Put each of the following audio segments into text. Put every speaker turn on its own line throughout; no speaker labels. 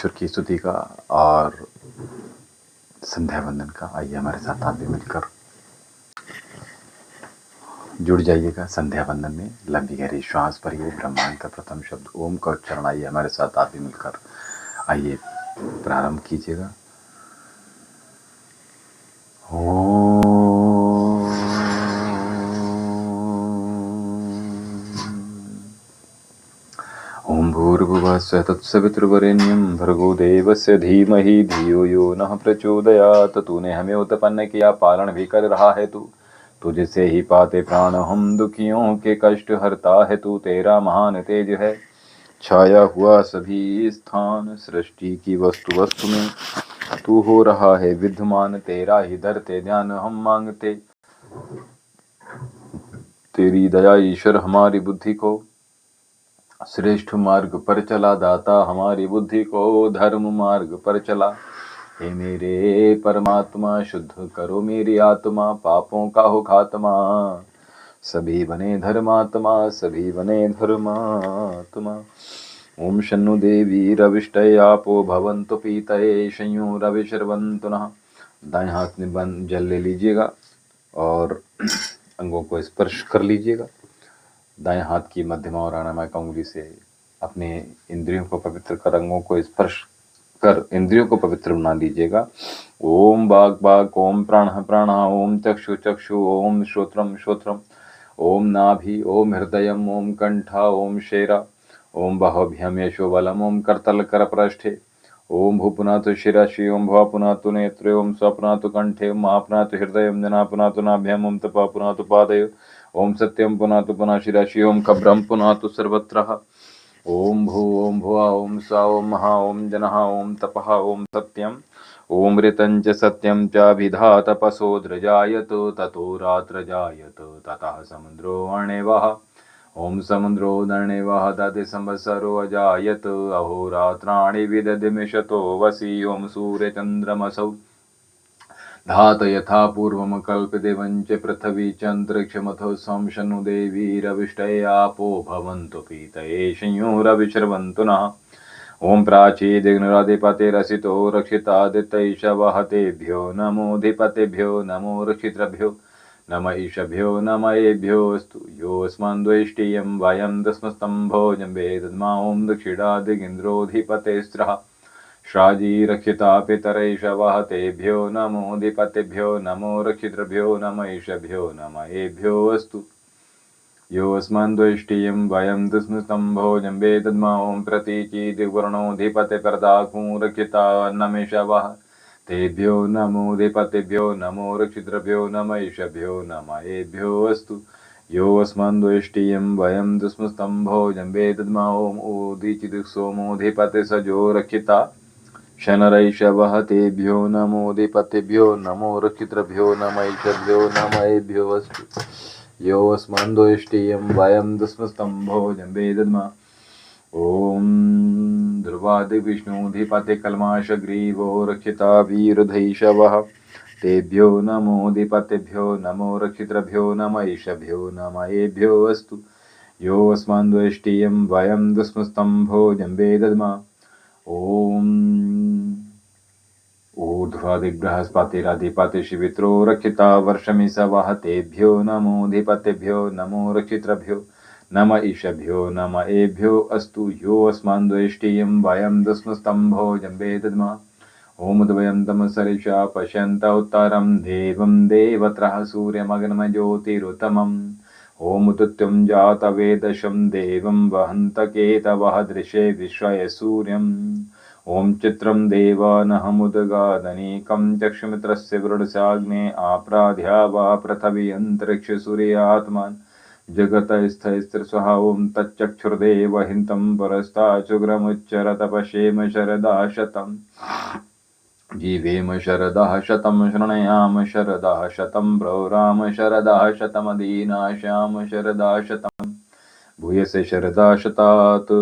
ईश्वर की स्तुति का और संध्या वंदन का। आइए हमारे साथ आप भी मिलकर जुड़ जाइएगा संध्या वंदन में। लंबी गहरी श्वास भरिए, ब्रह्मांड का प्रथम शब्द ओम का उच्चारण आइए हमारे साथ आप भी मिलकर आइए प्रारंभ कीजिएगा। ओम भूर्भुवः स्वः तत्सवितुर्वरेण्यं भर्गो देवस्य धीमहि धियो यो नः प्रचोदयात्। तूने हमें उत्पन्न किया, पालन भी कर रहा है तू। तुझसे ही पाते प्राण हम, दुखियों के कष्ट हरता है तू। तेरा महान तेज है छाया हुआ सभी स्थान, सृष्टि की वस्तु वस्तु में तू हो रहा है विद्यमान। तेरा ही धरते ध्यान हम मांगते, तेरी दया ईश्वर हमारी बुद्धि को श्रेष्ठ मार्ग पर चला। दाता हमारी बुद्धि को धर्म मार्ग पर चला। हे मेरे परमात्मा, शुद्ध करो मेरी आत्मा, पापों का हो खात्मा। सभी बने धर्मात्मा, सभी बने धर्मात्मा। ओम शन्नु देवी रविष्टय आपो भवन्तु पीतये शंयो रविशर्वन्तु नः। दाएं हाथ में बंद जल ले लीजिएगा और अंगों को स्पर्श कर लीजिएगा। दाएं हाथ की मध्यमा और अनामिका उंगली से अपने इंद्रियों को पवित्र कर अंगों को स्पर्श कर इंद्रियों को पवित्र बना लीजिएगा। ओम बाग बाग, ओम प्राण प्राण, ओम चक्षु चक्षु, ओम श्रोत्रम श्रोत्रम, ओम नाभि, ओम हृदयम, ओम कंठा, ओम शेरा, ओम बाहुभ्याम यशो बलम, ओम करतल कर पृष्ठे, ओम भूपुनातु शिरसि, ओम भवपुनातु नेत्रे, ओम स्वप्नातु कंठे, ओम महापुनातु हृदय, जनापुनातु नाभ्याम, ओम तपापुनातु पादयो, ओम सत्यम पुनातु पुनः शिरसि, ओम खब्रम पुनातु सर्वत्र। ओम भू ओम भुवा, ओम सा, ओम महा, ओम जनः, ओम तपः, ओम सत्यम, ओम ऋतं च सत्यं च विधा तपसो ध्रजायत ततो रात्र जायत ततः समुद्रो अर्णवः। ओम समुद्रो दर्णवः दधि संवत्सरो अजायत अहोरात्राणि विदधिमिषतो वसि। ओम सूर्यचन्द्रमसौ धात यथा पूर्वम कल्पते वंच पृथ्वी चंद्रक्षमथो सं शनु देवी रविष्टये आपो भवन्तु पीतये शंयो रविशर्वन्तु नः। ओम प्राचीदिग्नराधिपतिरसितो रक्षितादित्यैषवः तेभ्यो नमोऽधिपतिभ्यो नमो रक्षितृभ्यो नम ईशभ्यो नम एभ्योऽस्तु। योऽस्मन्द्वेष्टियं वयं दस्मस्तम्भो जम्बे दद्मा। ओम दक्षिणादिगिन्द्रोऽधिपतेस्त्रः श्राजी रक्षिता पितरैषवः तेभ्यो नमोऽधिपतिभ्यो नमो रक्षितृभ्यो नम ईशभ्यो नम एभ्योऽस्तु। योऽस्मन्द्वेष्टियं वयं दस्मस्तम्भो जम्बे दद्मा। ओम प्रतीचीदिवर्णोऽधिपतिप्रदाकूं रक्षिता नमेषवः तेभ्यो नमोऽधिपतिभ्यो नमो रक्षितृभ्यो नम ईशभ्यो नम एभ्योऽस्तु। योऽस्मन्द्वेष्टियं वयं दस्मस्तम्भो जम्बे दद्मा। ओम ओदीचिदिक्सोमोऽधिपतिसजो रक्षिता शनरैषवः तेभ्यो नमोऽधिपतिभ्यो नमो रक्षितृभ्यो नम ईशभ्यो नम एभ्योऽस्तु। योऽस्मन्द्वेष्टियं वयं दस्मस्तम्भो जम्बे दद्मा। ओम ध्रुवादिविष्णुधिपतिकल्माषग्रीवो रक्षिता वीरधैषवः तेभ्यो नमोऽधिपतिभ्यो नमो रक्षितृभ्यो नम ईशभ्यो नम एभ्योऽस्तु। योऽस्मन्द्वेष्टियं वयं दस्मस्तम्भो जम्बे दद्मा। ओम ऊर्ध्वादिबृहस्पतिरधिपतिशिवित्रो रक्षिता वर्षमिषवः तेभ्यो नमोऽधिपतिभ्यो नमो रक्षितृभ्यो नम ईशभ्यो नम एभ्योऽस्तु। योऽस्मन्द्वेष्टियं वयं दस्मस्तम्भो जम्बे दद्मा। ओम द्वयं तमसरिषा पश्यन्त उत्तरं देवं देवत्रः सूर्यमग्नमज्योतिरुत्तमम्। ओम तुत्यं जातवेदशं देवं वहन्त केतवः दृशे विश्वय सूर्यम्। ओम चित्रं देवानहमुदगादनीकं चक्षुमित्रस्य वृडसाग्ने आप्राध्या वा पृथिवी अंतरिक्ष सूर्यात्मान् जगतस्थस्थिरस्वः। ओम तच्चक्षुर्देवहितं पुरस्ताच्चुग्रमुच्चरत पश्येम शरदा शतम्। जीवेम शरदः शतं शृणुयाम शरदः शतं ब्रौराम शरदः शतमदीनाश्याम शरदा शतम्। भूयसे शरदा शतात्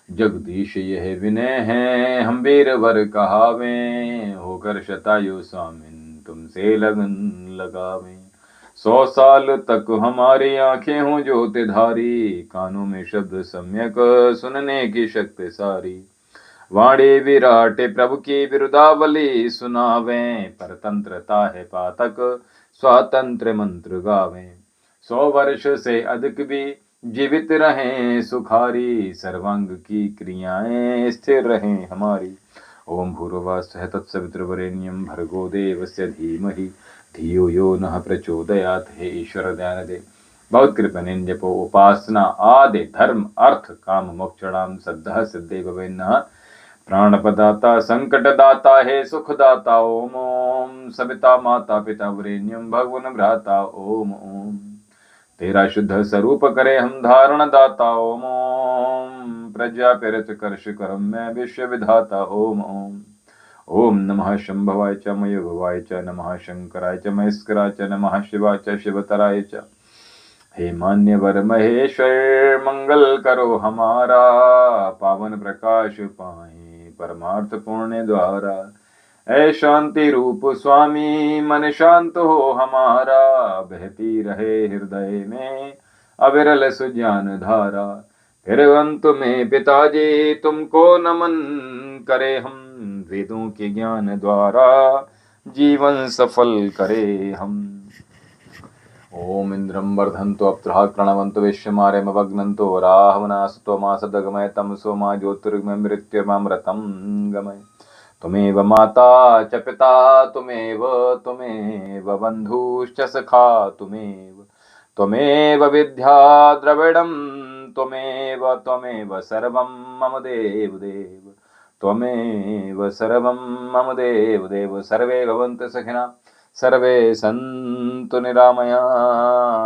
जगदीश यह विनय है हम वीरवर कहावें। होकर शतायु स्वामिन तुमसे लगन लगावें। 100 साल तक हमारी आंखें हों ज्योतिधारी, कानों में शब्द सम्यक सुनने की शक्ति सारी। वाणी विराटे प्रभु की बिरुदावली सुनावें, परतंत्रता है पातक स्वातंत्र मंत्र गावें। 100 वर्ष से अधिक भी जीवित रहें सुखारी, सर्वांग की क्रियाएं स्थिर रहें हमारी। ओम भूर्भुवः स्वः तत्सवितुर्वरेण्यं भर्गो देवस्य धीमहि धियो यो नः प्रचोदयात्। हे ईश्वर ध्यान दे। बहुत कृपण जपो उपासना आदि धर्म अर्थ काम मोक्षणाम सद्धा सिद्धे भवेन्नः। प्राणपदाता संकटदाता है सुखदाता ओम ओम। सविता माता पिता वरेण्यम भगवन भ्राता ओम ओम। तेरा शुद्ध स्वरूप करे हम धारण दाता ओम ओम। प्रजा पेरत कर्ष करम मैं विश्व विधाता ओम ओम। ओम नमः शंभवाय च मयोभवाय च नमः शंकराय च महेश्वराय च नमः शिवाय च शिवतराय च। हे मान्यवर महेश्वर मंगल करो हमारा, पावन प्रकाश पाए परमार्थ पुण्य द्वारा। ऐ शांति रूप स्वामी मन शांत हो हमारा, बहती रहे हृदय में अविरल सुज्ञान धारा। फिर अंत में पिताजी तुमको नमन करे हम, वेदों के ज्ञान द्वारा जीवन सफल करे हम। ओम इंद्रम वर्धन्तो अप्सरः प्रणवन्तो विश्वमार्यमवग्नन्तो राहवनासत्वमासदगमय तमसो मा ज्योतिर्गमय मृत्युर्मामृतं गमय। त्वमेव माता च पिता त्वमेव बन्धुश्च सखा त्वमेव विद्या द्रविडं त्वमेव सर्वं मम देव देव। त्वमेव सर्वं मम देव देव। सर्वे भवन्तु सुखिनः सर्वे सन्तु निरामया,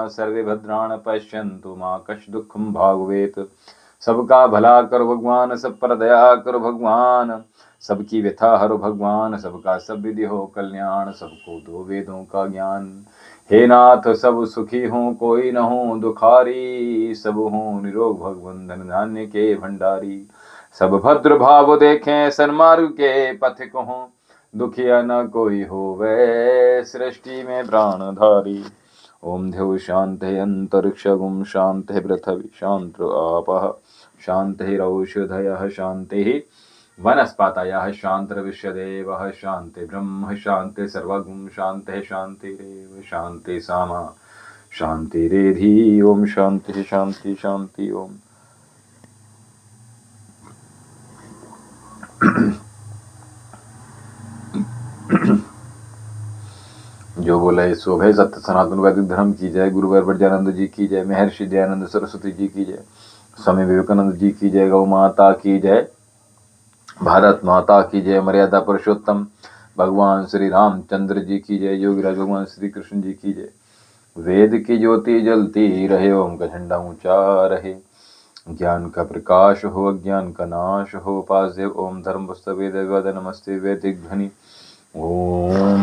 सर्वे भद्राणि पश्यन्तु मा कश्चित् दुःखं भाग्भवेत्। सबका भला करो भगवान, सब पर दया करो भगवान, सबकी व्यथा हरो भगवान, सबका सब विधि हो कल्याण, सबको दो वेदों का ज्ञान। हे नाथ सब सुखी हों कोई न हो दुखारी, सब हों निरोग भगवन धन धान्य के भंडारी। सब भद्र भाव देखें सन्मार्ग के पथिक हों, दुखिया न कोई हो वै सृष्टि में प्राणधारी। ओम ध्यो शांति अंतरिक्षगुम शांति पृथ्वी शांति आपः शांतिरौषधयः शांति वनस्पतयः शांतिर्विश्वदेवः शांति ब्रह्म शांति सर्वगुम शांति शांतिरेव शांति सामा शांतिरेधि। ओम शांति शांति शांति। ओम जो बोले सो है सत्य सनातन वैदिक धर्म की जय। गुरुवर ब्रजानंद जी की जय। महर्षि दयानंद सरस्वती जी की जय। स्वामी विवेकानंद जी की जय। गौ माता की जय। भारत माता की जय। मर्यादा पुरुषोत्तम भगवान श्री रामचंद्र जी की जय। योगीराज भगवान श्री कृष्ण जी की जय। वेद की ज्योति जलती रहे, ओम का झंडा ऊंचा रहे, ज्ञान का प्रकाश हो अज्ञान का नाश हो। पासे ओम धर्म पुस्तक वेद वेद नमस्ते वैदिक ध्वनि। ओम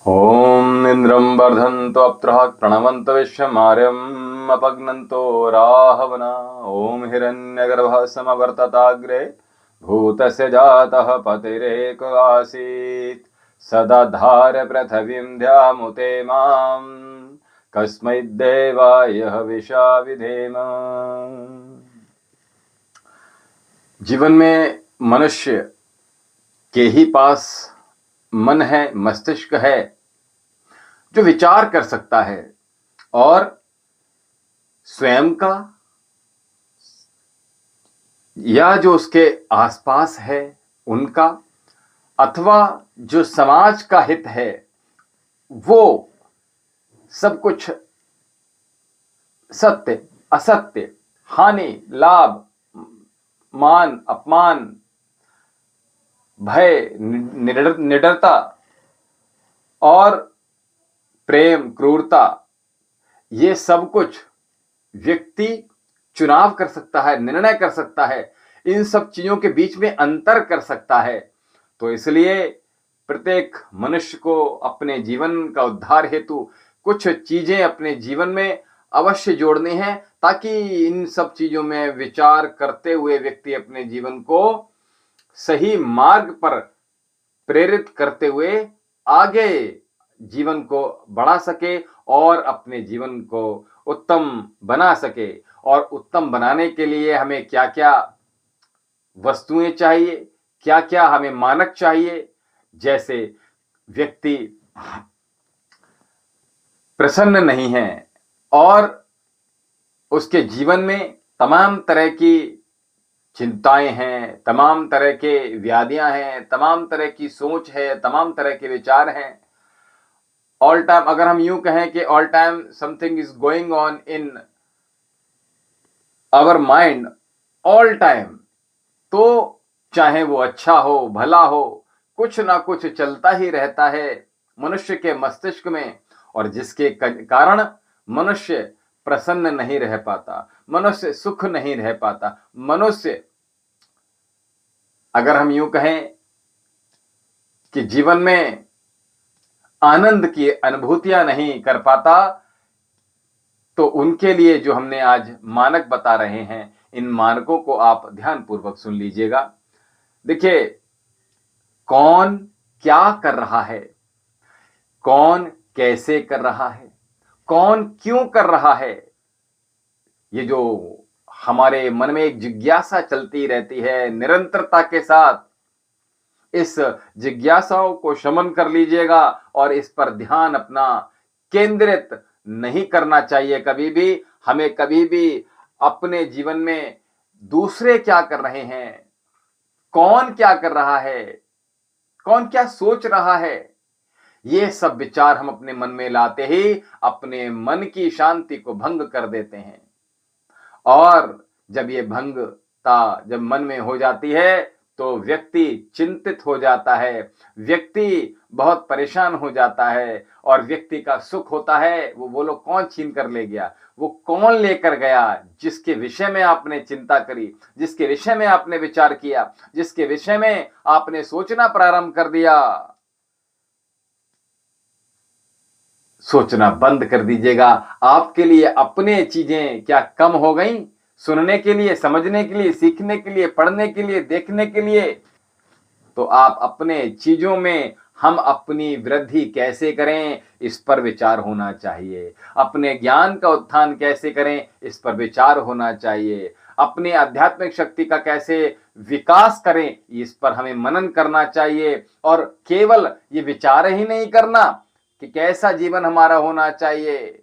ओम इंद्रं वर्धन्तो अप्सरः प्रणवन्तो विश्वमार्यम् अपग्नन्तो राहवना। ओम हिरण्यगर्भः समवर्तताग्रे भूतस्य जातः पतिरेक आसीत्। सदा धार पृथिवीं ध्यामुते मां कस्मै देवाय हविषा विधेम। जीवन में मनुष्य के ही पास मन है, मस्तिष्क है, जो विचार कर सकता है और स्वयं का या जो उसके आसपास है उनका अथवा जो समाज का हित है, वो सब कुछ सत्य असत्य, हानि लाभ, मान अपमान, भय, निडरता और प्रेम, क्रूरता, ये सब कुछ व्यक्ति चुनाव कर सकता है, निर्णय कर सकता है, इन सब चीजों के बीच में अंतर कर सकता है। तो इसलिए प्रत्येक मनुष्य को अपने जीवन का उद्धार हेतु कुछ चीजें अपने जीवन में अवश्य जोड़नी है, ताकि इन सब चीजों में विचार करते हुए व्यक्ति अपने जीवन को सही मार्ग पर प्रेरित करते हुए आगे जीवन को बढ़ा सके और अपने जीवन को उत्तम बना सके। और उत्तम बनाने के लिए हमें क्या क्या वस्तुएं चाहिए, क्या क्या हमें मानक चाहिए। जैसे व्यक्ति प्रसन्न नहीं है और उसके जीवन में तमाम तरह की चिंताएं हैं, तमाम तरह के व्याधियां हैं, तमाम तरह की सोच है, तमाम तरह के विचार हैं। ऑल टाइम, अगर हम यूं कहें कि all time something is going on in our mind all time, तो चाहे वो अच्छा हो भला हो, कुछ ना कुछ चलता ही रहता है मनुष्य के मस्तिष्क में, और जिसके कारण मनुष्य प्रसन्न नहीं रह पाता, मनुष्य सुख नहीं रह पाता। मनुष्य, अगर हम यूं कहें कि जीवन में आनंद की अनुभूतियां नहीं कर पाता, तो उनके लिए जो हमने आज मानक बता रहे हैं, इन मानकों को आप ध्यानपूर्वक सुन लीजिएगा। देखिए, कौन क्या कर रहा है, कौन कैसे कर रहा है, कौन क्यों कर रहा है, ये जो हमारे मन में एक जिज्ञासा चलती रहती है निरंतरता के साथ, इस जिज्ञासाओं को शमन कर लीजिएगा और इस पर ध्यान अपना केंद्रित नहीं करना चाहिए। कभी भी हमें कभी भी अपने जीवन में दूसरे क्या कर रहे हैं, कौन क्या कर रहा है, कौन क्या सोच रहा है, ये सब विचार हम अपने मन में लाते ही अपने मन की शांति को भंग कर देते हैं। और जब ये भंगता जब मन में हो जाती है, तो व्यक्ति चिंतित हो जाता है, व्यक्ति बहुत परेशान हो जाता है, और व्यक्ति का सुख होता है वो बोलो कौन छीन कर ले गया, वो कौन लेकर गया जिसके विषय में आपने चिंता करी, जिसके विषय में आपने विचार किया, जिसके विषय में आपने सोचना प्रारंभ कर दिया। सोचना बंद कर दीजिएगा। आपके लिए अपने चीजें क्या कम हो गई सुनने के लिए, समझने के लिए, सीखने के लिए, पढ़ने के लिए, देखने के लिए? तो आप अपने चीजों में हम अपनी वृद्धि कैसे करें, इस पर विचार होना चाहिए। अपने ज्ञान का उत्थान कैसे करें, इस पर विचार होना चाहिए। अपनी आध्यात्मिक शक्ति का कैसे विकास करें, इस पर हमें मनन करना चाहिए। और केवल ये विचार ही नहीं करना कि कैसा जीवन हमारा होना चाहिए,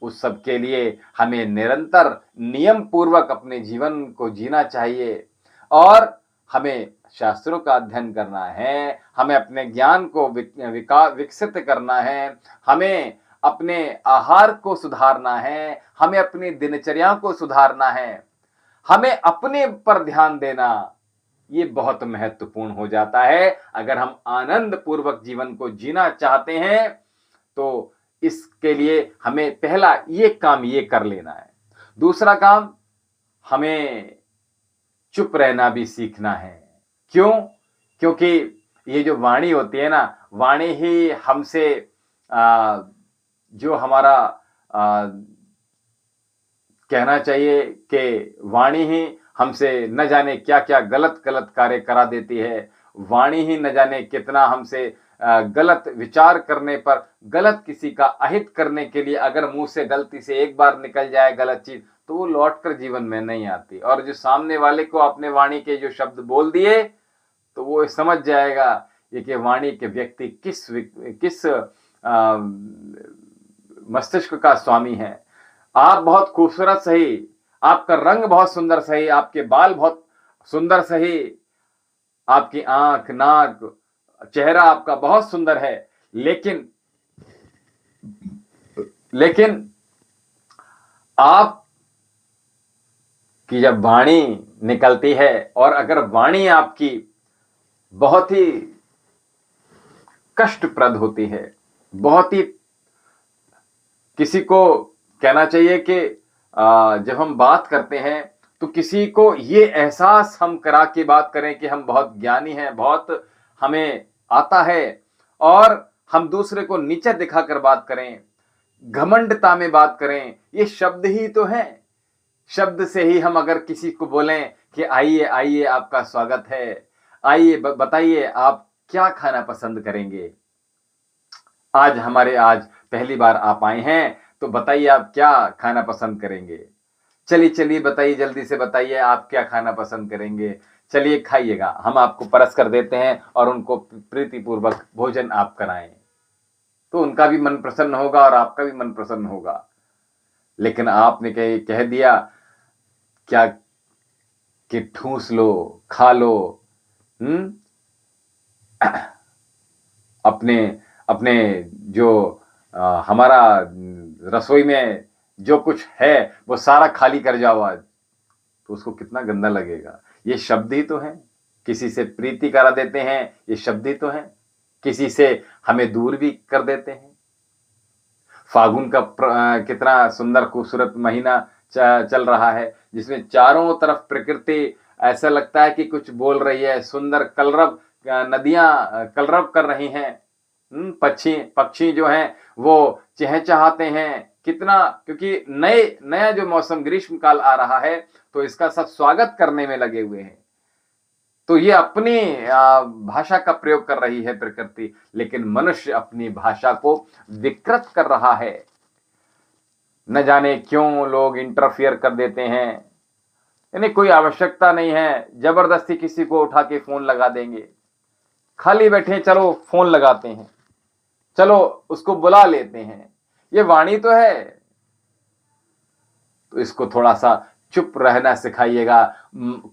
उस सब के लिए हमें निरंतर नियम पूर्वक अपने जीवन को जीना चाहिए। और हमें शास्त्रों का अध्ययन करना है, हमें अपने ज्ञान को विकसित करना है, हमें अपने आहार को सुधारना है, हमें अपनी दिनचर्या को सुधारना है, हमें अपने पर ध्यान देना, ये बहुत महत्वपूर्ण हो जाता है। अगर हम आनंद पूर्वक जीवन को जीना चाहते हैं, तो इसके लिए हमें पहला ये काम ये कर लेना है। दूसरा काम, हमें चुप रहना भी सीखना है। क्यों? क्योंकि ये जो वाणी होती है ना, वाणी ही हमसे जो हमारा कहना चाहिए कि वाणी ही हमसे न जाने क्या क्या गलत गलत कार्य करा देती है। वाणी ही न जाने कितना हमसे गलत विचार करने पर, गलत किसी का अहित करने के लिए अगर मुंह से गलती से एक बार निकल जाए गलत चीज, तो वो लौटकर जीवन में नहीं आती। और जो सामने वाले को अपने वाणी के जो शब्द बोल दिए, तो वो समझ जाएगा ये कि वाणी के व्यक्ति किस मस्तिष्क का स्वामी है। आप बहुत खूबसूरत सही, आपका रंग बहुत सुंदर सही, आपके बाल बहुत सुंदर सही, आपकी आंख, नाक, चेहरा आपका बहुत सुंदर है, लेकिन आप की जब वाणी निकलती है। और अगर वाणी आपकी बहुत ही कष्टप्रद होती है, बहुत ही, किसी को कहना चाहिए कि जब हम बात करते हैं तो किसी को ये एहसास हम करा के बात करें कि हम बहुत ज्ञानी हैं, बहुत हमें आता है, और हम दूसरे को नीचा दिखाकर बात करें, घमंडता में बात करें, ये शब्द ही तो हैं। शब्द से ही हम अगर किसी को बोलें कि आइए आइए आपका स्वागत है, आइए बताइए आप क्या खाना पसंद करेंगे, आज पहली बार आप आए हैं तो बताइए आप क्या खाना पसंद करेंगे, चलिए चलिए बताइए, जल्दी से बताइए आप क्या खाना पसंद करेंगे, चलिए खाइएगा, हम आपको परस कर देते हैं और उनको प्रीतिपूर्वक भोजन आप कराएं, तो उनका भी मन प्रसन्न होगा और आपका भी मन प्रसन्न होगा। लेकिन आपने कह दिया क्या कि ठूस लो, खा लो, अपने अपने जो हमारा रसोई में जो कुछ है वो सारा खाली कर जाओ आज, तो उसको कितना गंदा लगेगा। ये शब्द ही तो हैं, किसी से प्रीति करा देते हैं, ये शब्द ही तो हैं, किसी से हमें दूर भी कर देते हैं। फागुन का कितना सुंदर खूबसूरत महीना चल रहा है, जिसमें चारों तरफ प्रकृति ऐसा लगता है कि कुछ बोल रही है, सुंदर कलरव नदियां कलरव कर रही हैं, पक्षी जो हैं वो चहचहाते हैं, कितना, क्योंकि नया जो मौसम ग्रीष्म काल आ रहा है तो इसका सब स्वागत करने में लगे हुए हैं। तो ये अपनी भाषा का प्रयोग कर रही है प्रकृति, लेकिन मनुष्य अपनी भाषा को विकृत कर रहा है। न जाने क्यों लोग इंटरफियर कर देते हैं, यानी कोई आवश्यकता नहीं है, जबरदस्ती किसी को उठा के फोन लगा देंगे, खाली बैठे चलो फोन लगाते हैं, चलो उसको बुला लेते हैं, ये वाणी तो है। तो इसको थोड़ा सा चुप रहना सिखाइएगा,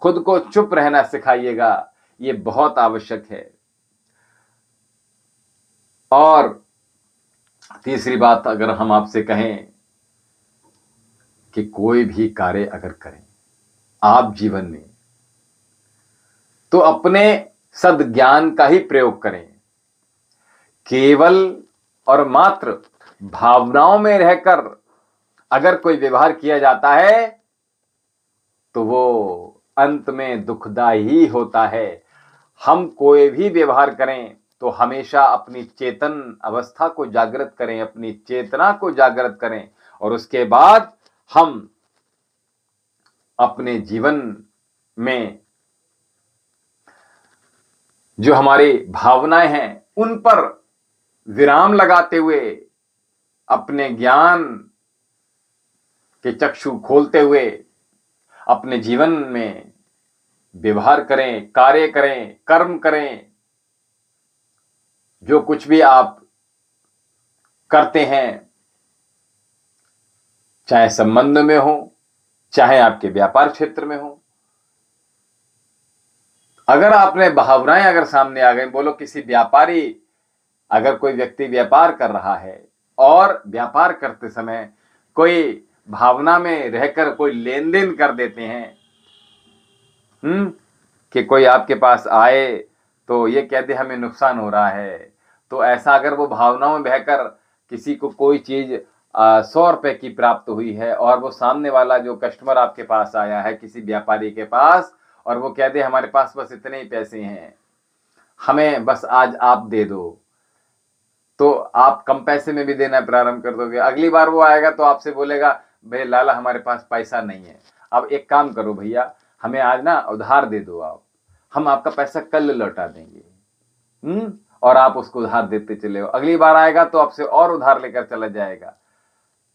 खुद को चुप रहना सिखाइएगा, ये बहुत आवश्यक है। और तीसरी बात अगर हम आपसे कहें कि कोई भी कार्य अगर करें आप जीवन में, तो अपने सद्ज्ञान का ही प्रयोग करें। केवल और मात्र भावनाओं में रहकर अगर कोई व्यवहार किया जाता है तो वो अंत में दुखदाई ही होता है। हम कोई भी व्यवहार करें तो हमेशा अपनी चेतन अवस्था को जागृत करें, अपनी चेतना को जागृत करें, और उसके बाद हम अपने जीवन में जो हमारी भावनाएं हैं उन पर विराम लगाते हुए, अपने ज्ञान के चक्षु खोलते हुए अपने जीवन में व्यवहार करें, कार्य करें, कर्म करें। जो कुछ भी आप करते हैं, चाहे संबंध में हो, चाहे आपके व्यापार क्षेत्र में हो, अगर आपने भावनाएं अगर सामने आ गई, बोलो किसी व्यापारी, अगर कोई व्यक्ति व्यापार कर रहा है और व्यापार करते समय कोई भावना में रहकर कोई लेन देन कर देते हैं, कि कोई आपके पास आए तो ये कह दे हमें नुकसान हो रहा है, तो ऐसा अगर वो भावनाओं में बहकर किसी को कोई चीज 100 रुपए की प्राप्त हुई है और वो सामने वाला जो कस्टमर आपके पास आया है किसी व्यापारी के पास, और वो कह दे हमारे पास बस इतने ही पैसे हैं, हमें बस आज आप दे दो, तो आप कम पैसे में भी देना प्रारंभ कर दोगे। अगली बार वो आएगा तो आपसे बोलेगा भाई लाला हमारे पास पैसा नहीं है, अब एक काम करो भैया, हमें आज ना उधार दे दो आप, हम आपका पैसा कल लौटा देंगे। और आप उसको उधार देते चले हो, अगली बार आएगा तो आपसे और उधार लेकर चला जाएगा।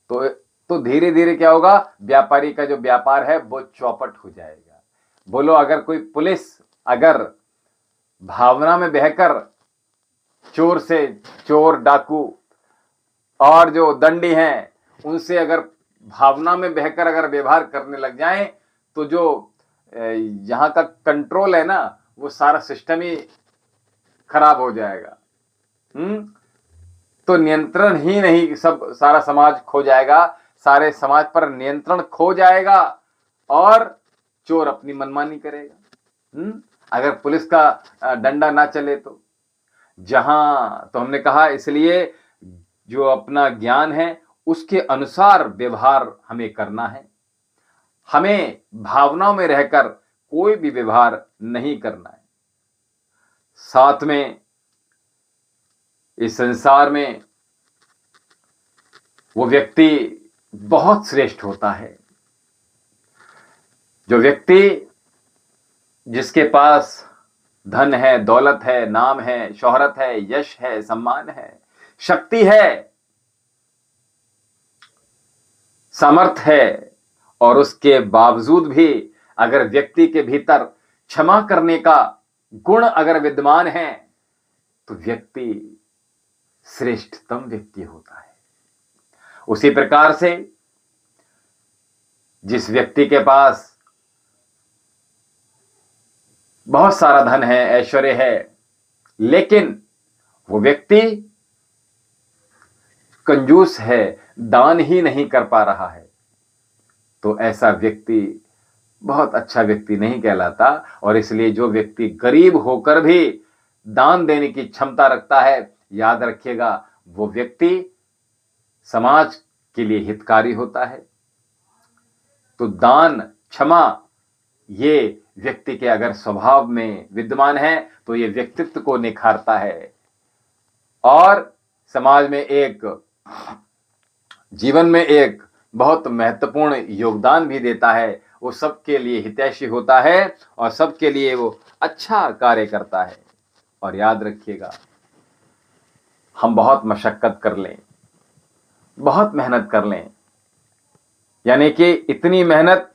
तो धीरे धीरे क्या होगा, व्यापारी का जो व्यापार है वो चौपट हो जाएगा। बोलो अगर कोई पुलिस अगर भावना में बहकर चोर डाकू और जो दंडी हैं उनसे अगर भावना में बहकर अगर व्यवहार करने लग जाएं, तो जो यहां का कंट्रोल है ना, वो सारा सिस्टम ही खराब हो जाएगा। तो नियंत्रण ही नहीं, सब सारा समाज खो जाएगा, सारे समाज पर नियंत्रण खो जाएगा और चोर अपनी मनमानी करेगा? अगर पुलिस का डंडा ना चले तो हमने कहा, इसलिए जो अपना ज्ञान है उसके अनुसार व्यवहार हमें करना है। हमें भावनाओं में रहकर कोई भी व्यवहार नहीं करना है। साथ में इस संसार में वो व्यक्ति बहुत श्रेष्ठ होता है, जो व्यक्ति जिसके पास धन है, दौलत है, नाम है, शोहरत है, यश है, सम्मान है, शक्ति है, सामर्थ्य है, और उसके बावजूद भी अगर व्यक्ति के भीतर क्षमा करने का गुण अगर विद्यमान है तो व्यक्ति श्रेष्ठतम व्यक्ति होता है। उसी प्रकार से जिस व्यक्ति के पास बहुत सारा धन है, ऐश्वर्य है, लेकिन वो व्यक्ति कंजूस है, दान ही नहीं कर पा रहा है, तो ऐसा व्यक्ति बहुत अच्छा व्यक्ति नहीं कहलाता। और इसलिए जो व्यक्ति गरीब होकर भी दान देने की क्षमता रखता है, याद रखिएगा वो व्यक्ति समाज के लिए हितकारी होता है। तो दान, क्षमा, ये व्यक्ति के अगर स्वभाव में विद्यमान है तो ये व्यक्तित्व को निखारता है और समाज में जीवन में एक बहुत महत्वपूर्ण योगदान भी देता है। वो सबके लिए हितैषी होता है और सबके लिए वो अच्छा कार्य करता है। और याद रखिएगा, हम बहुत मशक्कत कर लें, बहुत मेहनत कर लें, यानी कि इतनी मेहनत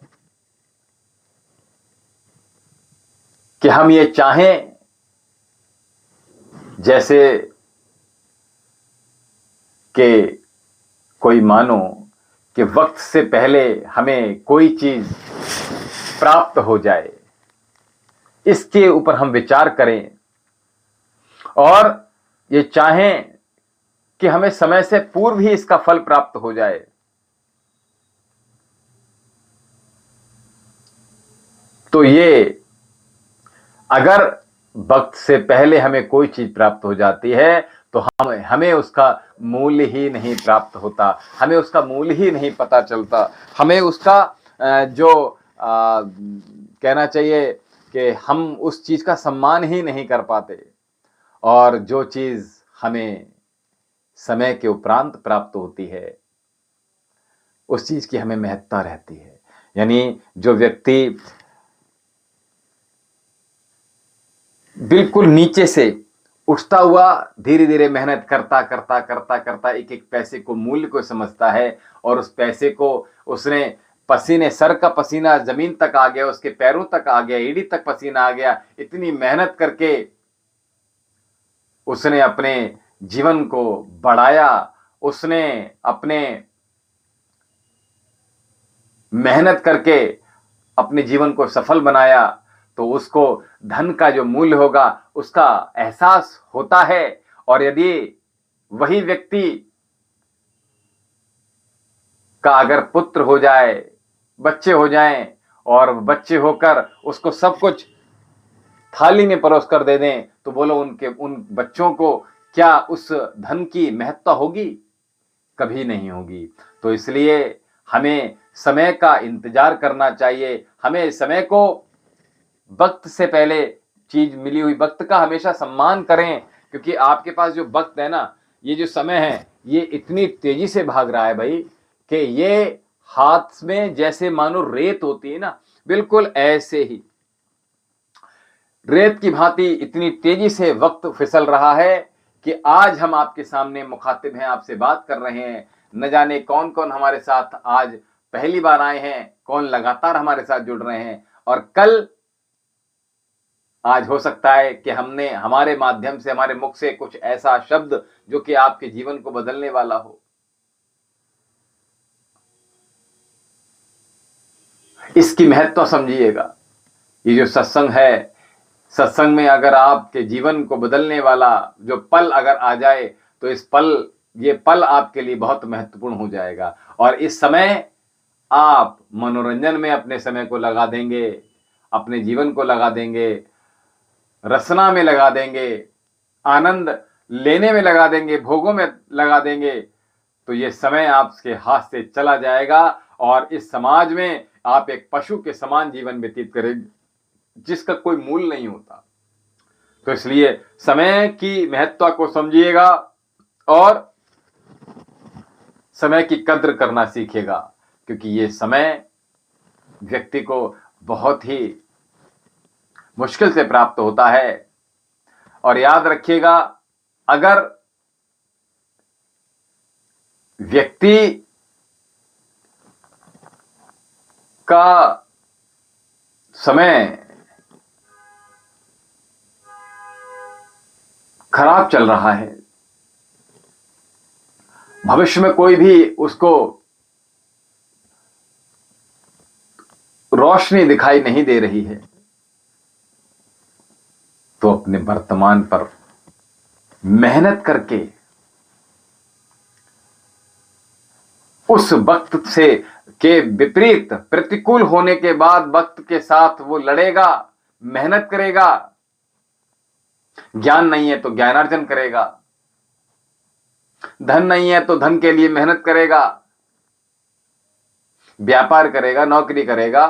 कि हम ये चाहें जैसे कि कोई मानो कि वक्त से पहले हमें कोई चीज प्राप्त हो जाए, इसके ऊपर हम विचार करें और ये चाहें कि हमें समय से पूर्व ही इसका फल प्राप्त हो जाए। तो ये अगर वक्त से पहले हमें कोई चीज प्राप्त हो जाती है तो हमें उसका मूल्य ही नहीं प्राप्त होता, हमें उसका मूल्य ही नहीं पता चलता, हमें उसका जो कहना चाहिए कि हम उस चीज का सम्मान ही नहीं कर पाते। और जो चीज हमें समय के उपरांत प्राप्त होती है उस चीज की हमें महत्ता रहती है। यानी जो व्यक्ति बिल्कुल नीचे से उठता हुआ धीरे धीरे मेहनत करता एक एक पैसे को, मूल्य को समझता है और उस पैसे को उसने पसीने, सर का पसीना जमीन तक आ गया, उसके पैरों तक आ गया, एड़ी तक पसीना आ गया, इतनी मेहनत करके उसने अपने जीवन को बढ़ाया, उसने अपने मेहनत करके अपने जीवन को सफल बनाया, तो उसको धन का जो मूल्य होगा उसका एहसास होता है। और यदि वही व्यक्ति का अगर पुत्र हो जाए, बच्चे हो जाएं और बच्चे होकर उसको सब कुछ थाली में परोस कर दे दें, तो बोलो उन बच्चों को क्या उस धन की महत्ता होगी? कभी नहीं होगी। तो इसलिए हमें समय का इंतजार करना चाहिए, हमें समय को वक्त से पहले चीज मिली हुई वक्त का हमेशा सम्मान करें, क्योंकि आपके पास जो वक्त है ना, ये जो समय है, ये इतनी तेजी से भाग रहा है भाई कि ये हाथ में जैसे मानो रेत होती है ना, बिल्कुल ऐसे ही रेत की भांति इतनी तेजी से वक्त फिसल रहा है कि आज हम आपके सामने मुखातिब हैं, आपसे बात कर रहे हैं। न जाने कौन कौन हमारे साथ आज पहली बार आए हैं, कौन लगातार हमारे साथ जुड़ रहे हैं, और कल आज हो सकता है कि हमने हमारे माध्यम से, हमारे मुख से कुछ ऐसा शब्द जो कि आपके जीवन को बदलने वाला हो। इसकी महत्व समझिएगा। ये जो सत्संग है, सत्संग में अगर आपके जीवन को बदलने वाला जो पल अगर आ जाए तो ये पल आपके लिए बहुत महत्वपूर्ण हो जाएगा। और इस समय आप मनोरंजन में अपने समय को लगा देंगे, अपने जीवन को लगा देंगे, रसना में लगा देंगे, आनंद लेने में लगा देंगे, भोगों में लगा देंगे, तो ये समय आपके हाथ से चला जाएगा और इस समाज में आप एक पशु के समान जीवन व्यतीत करेंगे, जिसका कोई मूल्य नहीं होता। तो इसलिए समय की महत्ता को समझिएगा और समय की कद्र करना सीखेगा, क्योंकि ये समय व्यक्ति को बहुत ही मुश्किल से प्राप्त होता है। और याद रखिएगा, अगर व्यक्ति का समय खराब चल रहा है, भविष्य में कोई भी उसको रोशनी दिखाई नहीं दे रही है, तो अपने वर्तमान पर मेहनत करके उस वक्त से के विपरीत प्रतिकूल होने के बाद वक्त के साथ वो लड़ेगा, मेहनत करेगा। ज्ञान नहीं है तो ज्ञानार्जन करेगा, धन नहीं है तो धन के लिए मेहनत करेगा, व्यापार करेगा, नौकरी करेगा,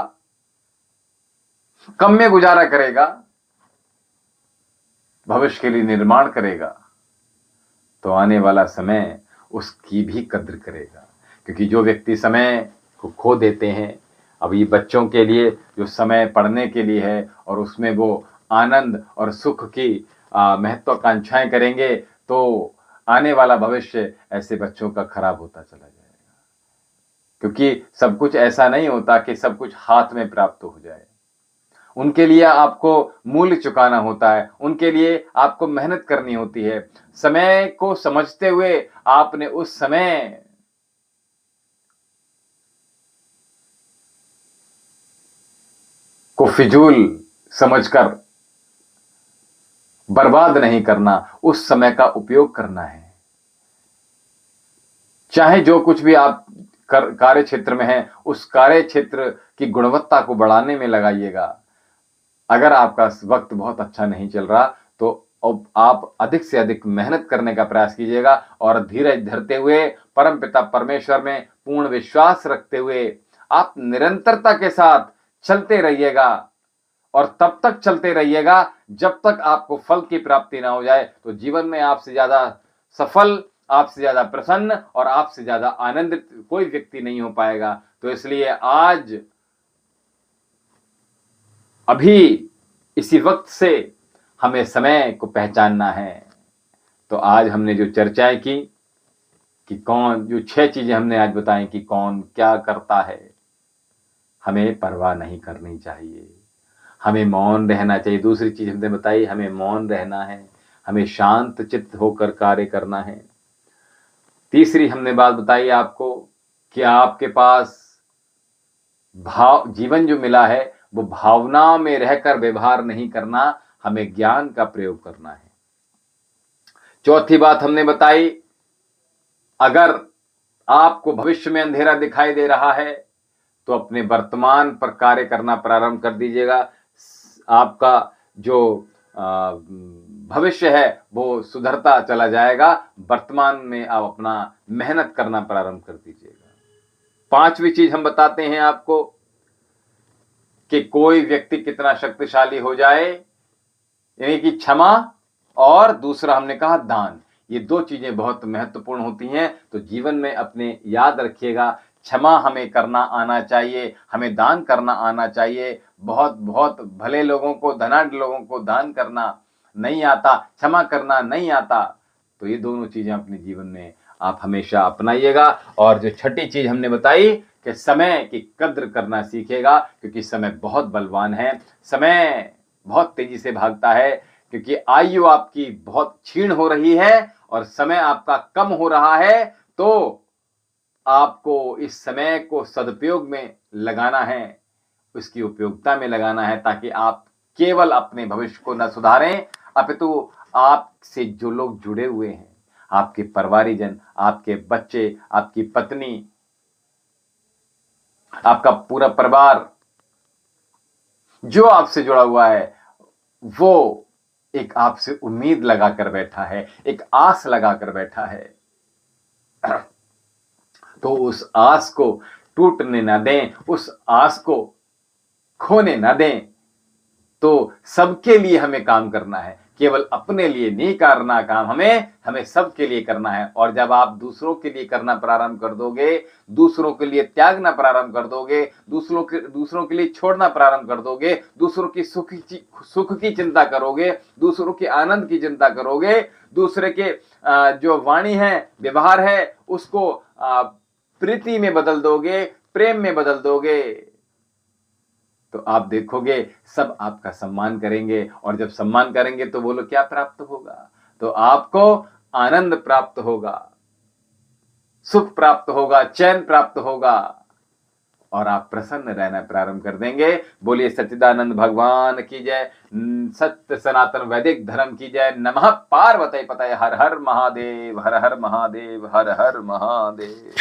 कम में गुजारा करेगा, भविष्य के लिए निर्माण करेगा, तो आने वाला समय उसकी भी कद्र करेगा। क्योंकि जो व्यक्ति समय को खो देते हैं, अब ये बच्चों के लिए जो समय पढ़ने के लिए है और उसमें वो आनंद और सुख की महत्वाकांक्षाएं करेंगे, तो आने वाला भविष्य ऐसे बच्चों का खराब होता चला जाएगा। क्योंकि सब कुछ ऐसा नहीं होता कि सब कुछ हाथ में प्राप्त हो जाए, उनके लिए आपको मूल्य चुकाना होता है, उनके लिए आपको मेहनत करनी होती है। समय को समझते हुए आपने उस समय को फिजूल समझकर बर्बाद नहीं करना, उस समय का उपयोग करना है। चाहे जो कुछ भी आप कार्य क्षेत्र में है, उस कार्य क्षेत्र की गुणवत्ता को बढ़ाने में लगाइएगा। अगर आपका वक्त बहुत अच्छा नहीं चल रहा, तो अब आप अधिक से अधिक मेहनत करने का प्रयास कीजिएगा और धीरज धरते हुए, परमपिता परमेश्वर में पूर्ण विश्वास रखते हुए आप निरंतरता के साथ चलते रहिएगा। और तब तक चलते रहिएगा जब तक आपको फल की प्राप्ति ना हो जाए। तो जीवन में आपसे ज्यादा सफल, आपसे ज्यादा प्रसन्न और आपसे ज्यादा आनंदित कोई व्यक्ति नहीं हो पाएगा। तो इसलिए आज अभी इसी वक्त से हमें समय को पहचानना है। तो आज हमने जो चर्चाएं की कि कौन, जो 6 चीजें हमने आज बताई कि कौन क्या करता है, हमें परवाह नहीं करनी चाहिए, हमें मौन रहना चाहिए। दूसरी चीज हमने बताई, हमें मौन रहना है, हमें शांत चित्त होकर कार्य करना है। तीसरी हमने बात बताई आपको कि आपके पास जीवन जो मिला है वो भावना में रहकर व्यवहार नहीं करना, हमें ज्ञान का प्रयोग करना है। चौथी बात हमने बताई, अगर आपको भविष्य में अंधेरा दिखाई दे रहा है तो अपने वर्तमान पर कार्य करना प्रारंभ कर दीजिएगा। आपका जो भविष्य है वो सुधरता चला जाएगा। वर्तमान में आप अपना मेहनत करना प्रारंभ कर दीजिएगा। पांचवी चीज हम बताते हैं आपको कि कोई व्यक्ति कितना शक्तिशाली हो जाए, यानी कि क्षमा, और दूसरा हमने कहा दान। ये 2 चीजें बहुत महत्वपूर्ण होती हैं। तो जीवन में अपने याद रखिएगा, क्षमा हमें करना आना चाहिए, हमें दान करना आना चाहिए। बहुत बहुत भले लोगों को, धनाढ्य लोगों को दान करना नहीं आता, क्षमा करना नहीं आता। तो ये दोनों चीजें अपने जीवन में आप हमेशा अपनाइएगा। और जो छठी चीज हमने बताई कि समय की कद्र करना सीखेगा, क्योंकि समय बहुत बलवान है, समय बहुत तेजी से भागता है। क्योंकि आयु आपकी बहुत क्षीण हो रही है और समय आपका कम हो रहा है। तो आपको इस समय को सदुपयोग में लगाना है, उसकी उपयोगिता में लगाना है, ताकि आप केवल अपने भविष्य को न सुधारें, अपितु आपसे जो लोग जुड़े हुए हैं, आपके परिवारीजन, आपके बच्चे, आपकी पत्नी, आपका पूरा परिवार जो आपसे जुड़ा हुआ है वो एक आपसे उम्मीद लगाकर बैठा है, एक आस लगाकर बैठा है। तो उस आस को टूटने ना दें, उस आस को खोने ना दें। तो सबके लिए हमें काम करना है, केवल अपने लिए नहीं करना काम, हमें सबके लिए करना है। और जब आप दूसरों के लिए करना प्रारंभ कर दोगे, दूसरों के लिए त्यागना प्रारंभ कर दोगे, दूसरों के लिए छोड़ना प्रारंभ कर दोगे, दूसरों की सुख की चिंता करोगे, दूसरों के आनंद की चिंता करोगे, दूसरे के जो वाणी है, व्यवहार है, उसको प्रीति में बदल दोगे, प्रेम में बदल दोगे, तो आप देखोगे सब आपका सम्मान करेंगे। और जब सम्मान करेंगे तो बोलो क्या प्राप्त होगा? तो आपको आनंद प्राप्त होगा, सुख प्राप्त होगा, चैन प्राप्त होगा और आप प्रसन्न रहना प्रारंभ कर देंगे। बोलिए सच्चिदानंद भगवान की जय, सत्य सनातन वैदिक धर्म की जय। नमः पार्वती पतये, हर हर महादेव, हर हर महादेव, हर हर महादेव।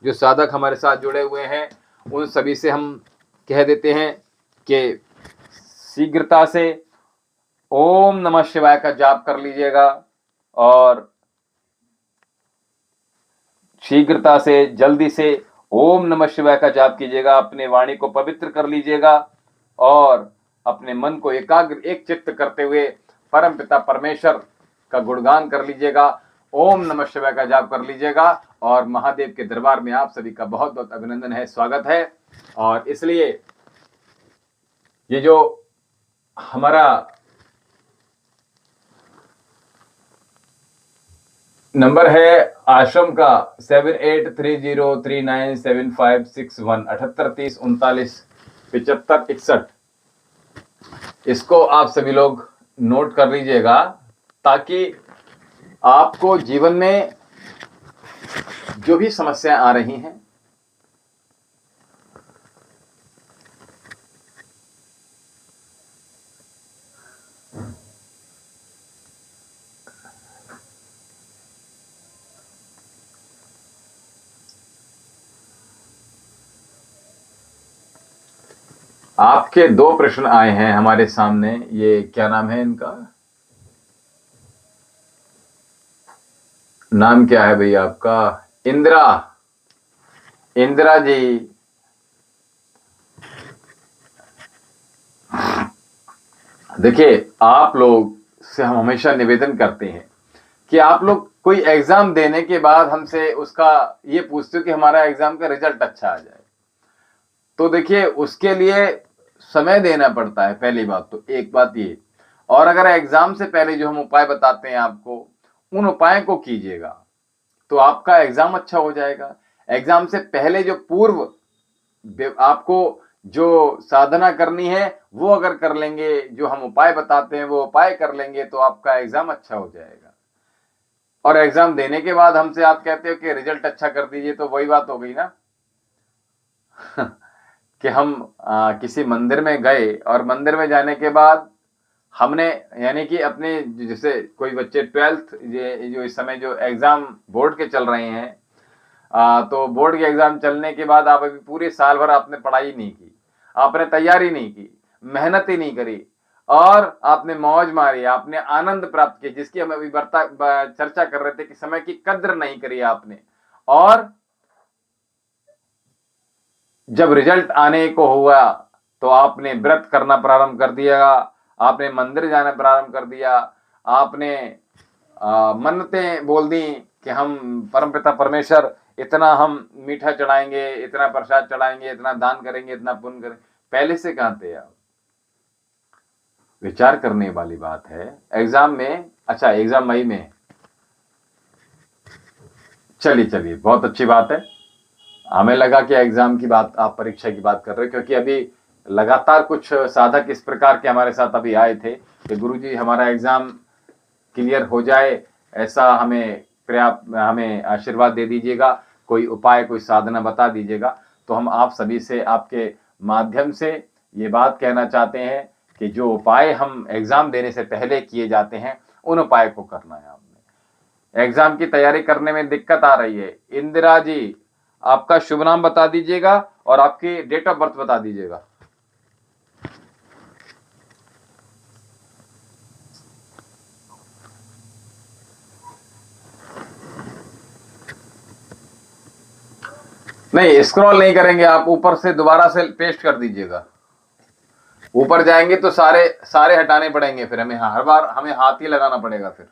जो साधक हमारे साथ जुड़े हुए हैं उन सभी से हम कह देते हैं कि शीघ्रता से ओम नमः शिवाय का जाप कर लीजिएगा और शीघ्रता से जल्दी से ओम नमः शिवाय का जाप कीजिएगा। अपने वाणी को पवित्र कर लीजिएगा और अपने मन को एकाग्र एक चित्त करते हुए परम पिता परमेश्वर का गुणगान कर लीजिएगा। ओम नमः शिवाय का जाप कर लीजिएगा और महादेव के दरबार में आप सभी का बहुत बहुत अभिनंदन है, स्वागत है। और इसलिए ये जो हमारा नंबर है आश्रम का 7830397561 7830397561, इसको आप सभी लोग नोट कर लीजिएगा ताकि आपको जीवन में जो भी समस्याएं आ रही हैं आपके दो प्रश्न आए हैं हमारे सामने। ये क्या नाम है इनका? नाम क्या है भैया आपका? इंदिरा, इंदिरा जी। देखिए आप लोग से हम हमेशा निवेदन करते हैं कि आप लोग कोई एग्जाम देने के बाद हमसे उसका ये पूछते हो कि हमारा एग्जाम का रिजल्ट अच्छा आ जाए। तो देखिए उसके लिए समय देना पड़ता है, पहली बात तो एक बात ये। और अगर एग्जाम से पहले जो हम उपाय बताते हैं आपको, उन उपायों को कीजिएगा तो आपका एग्जाम अच्छा हो जाएगा। एग्जाम से पहले जो पूर्व आपको जो साधना करनी है वो अगर कर लेंगे, जो हम उपाय बताते हैं वो उपाय कर लेंगे तो आपका एग्जाम अच्छा हो जाएगा। और एग्जाम देने के बाद हमसे आप कहते हो कि रिजल्ट अच्छा कर दीजिए, तो वही बात हो गई ना कि हम किसी मंदिर में गए और मंदिर में जाने के बाद हमने यानी कि अपने जैसे कोई बच्चे 12th जो इस समय जो एग्जाम बोर्ड के चल रहे हैं, तो बोर्ड के एग्जाम चलने के बाद आप अभी पूरे साल भर आपने पढ़ाई नहीं की, आपने तैयारी नहीं की, मेहनत ही नहीं करी और आपने मौज मारी, आपने आनंद प्राप्त किया, जिसकी हम अभी चर्चा कर रहे थे कि समय की कद्र नहीं करी आपने। और जब रिजल्ट आने को हुआ तो आपने व्रत करना प्रारंभ कर दिया, आपने मंदिर जाना प्रारंभ कर दिया, आपने मन्नतें बोल दी कि हम परमपिता परमेश्वर इतना हम मीठा चढ़ाएंगे, इतना प्रसाद चढ़ाएंगे, इतना दान करेंगे, इतना पुण्य करेंगे। पहले से कहाँ थे आप? विचार करने वाली बात है। एग्जाम में, अच्छा एग्जाम मई में, चलिए चलिए बहुत अच्छी बात है। हमें लगा कि एग्जाम की बात, आप परीक्षा की बात कर रहे हो, क्योंकि अभी लगातार कुछ साधक इस प्रकार के हमारे साथ अभी आए थे कि गुरुजी हमारा एग्जाम क्लियर हो जाए, ऐसा हमें आशीर्वाद दे दीजिएगा, कोई उपाय कोई साधना बता दीजिएगा। तो हम आप सभी से आपके माध्यम से ये बात कहना चाहते हैं कि जो उपाय हम एग्जाम देने से पहले किए जाते हैं उन उपाय को करना है। आपने एग्जाम की तैयारी करने में दिक्कत आ रही है, इंदिरा जी आपका शुभ नाम बता दीजिएगा और आपकी डेट ऑफ बर्थ बता दीजिएगा। नहीं, स्क्रॉल नहीं करेंगे आप, ऊपर से दोबारा से पेस्ट कर दीजिएगा। ऊपर जाएंगे तो सारे सारे हटाने पड़ेंगे, फिर हमें हर बार हमें हाथ ही लगाना पड़ेगा। फिर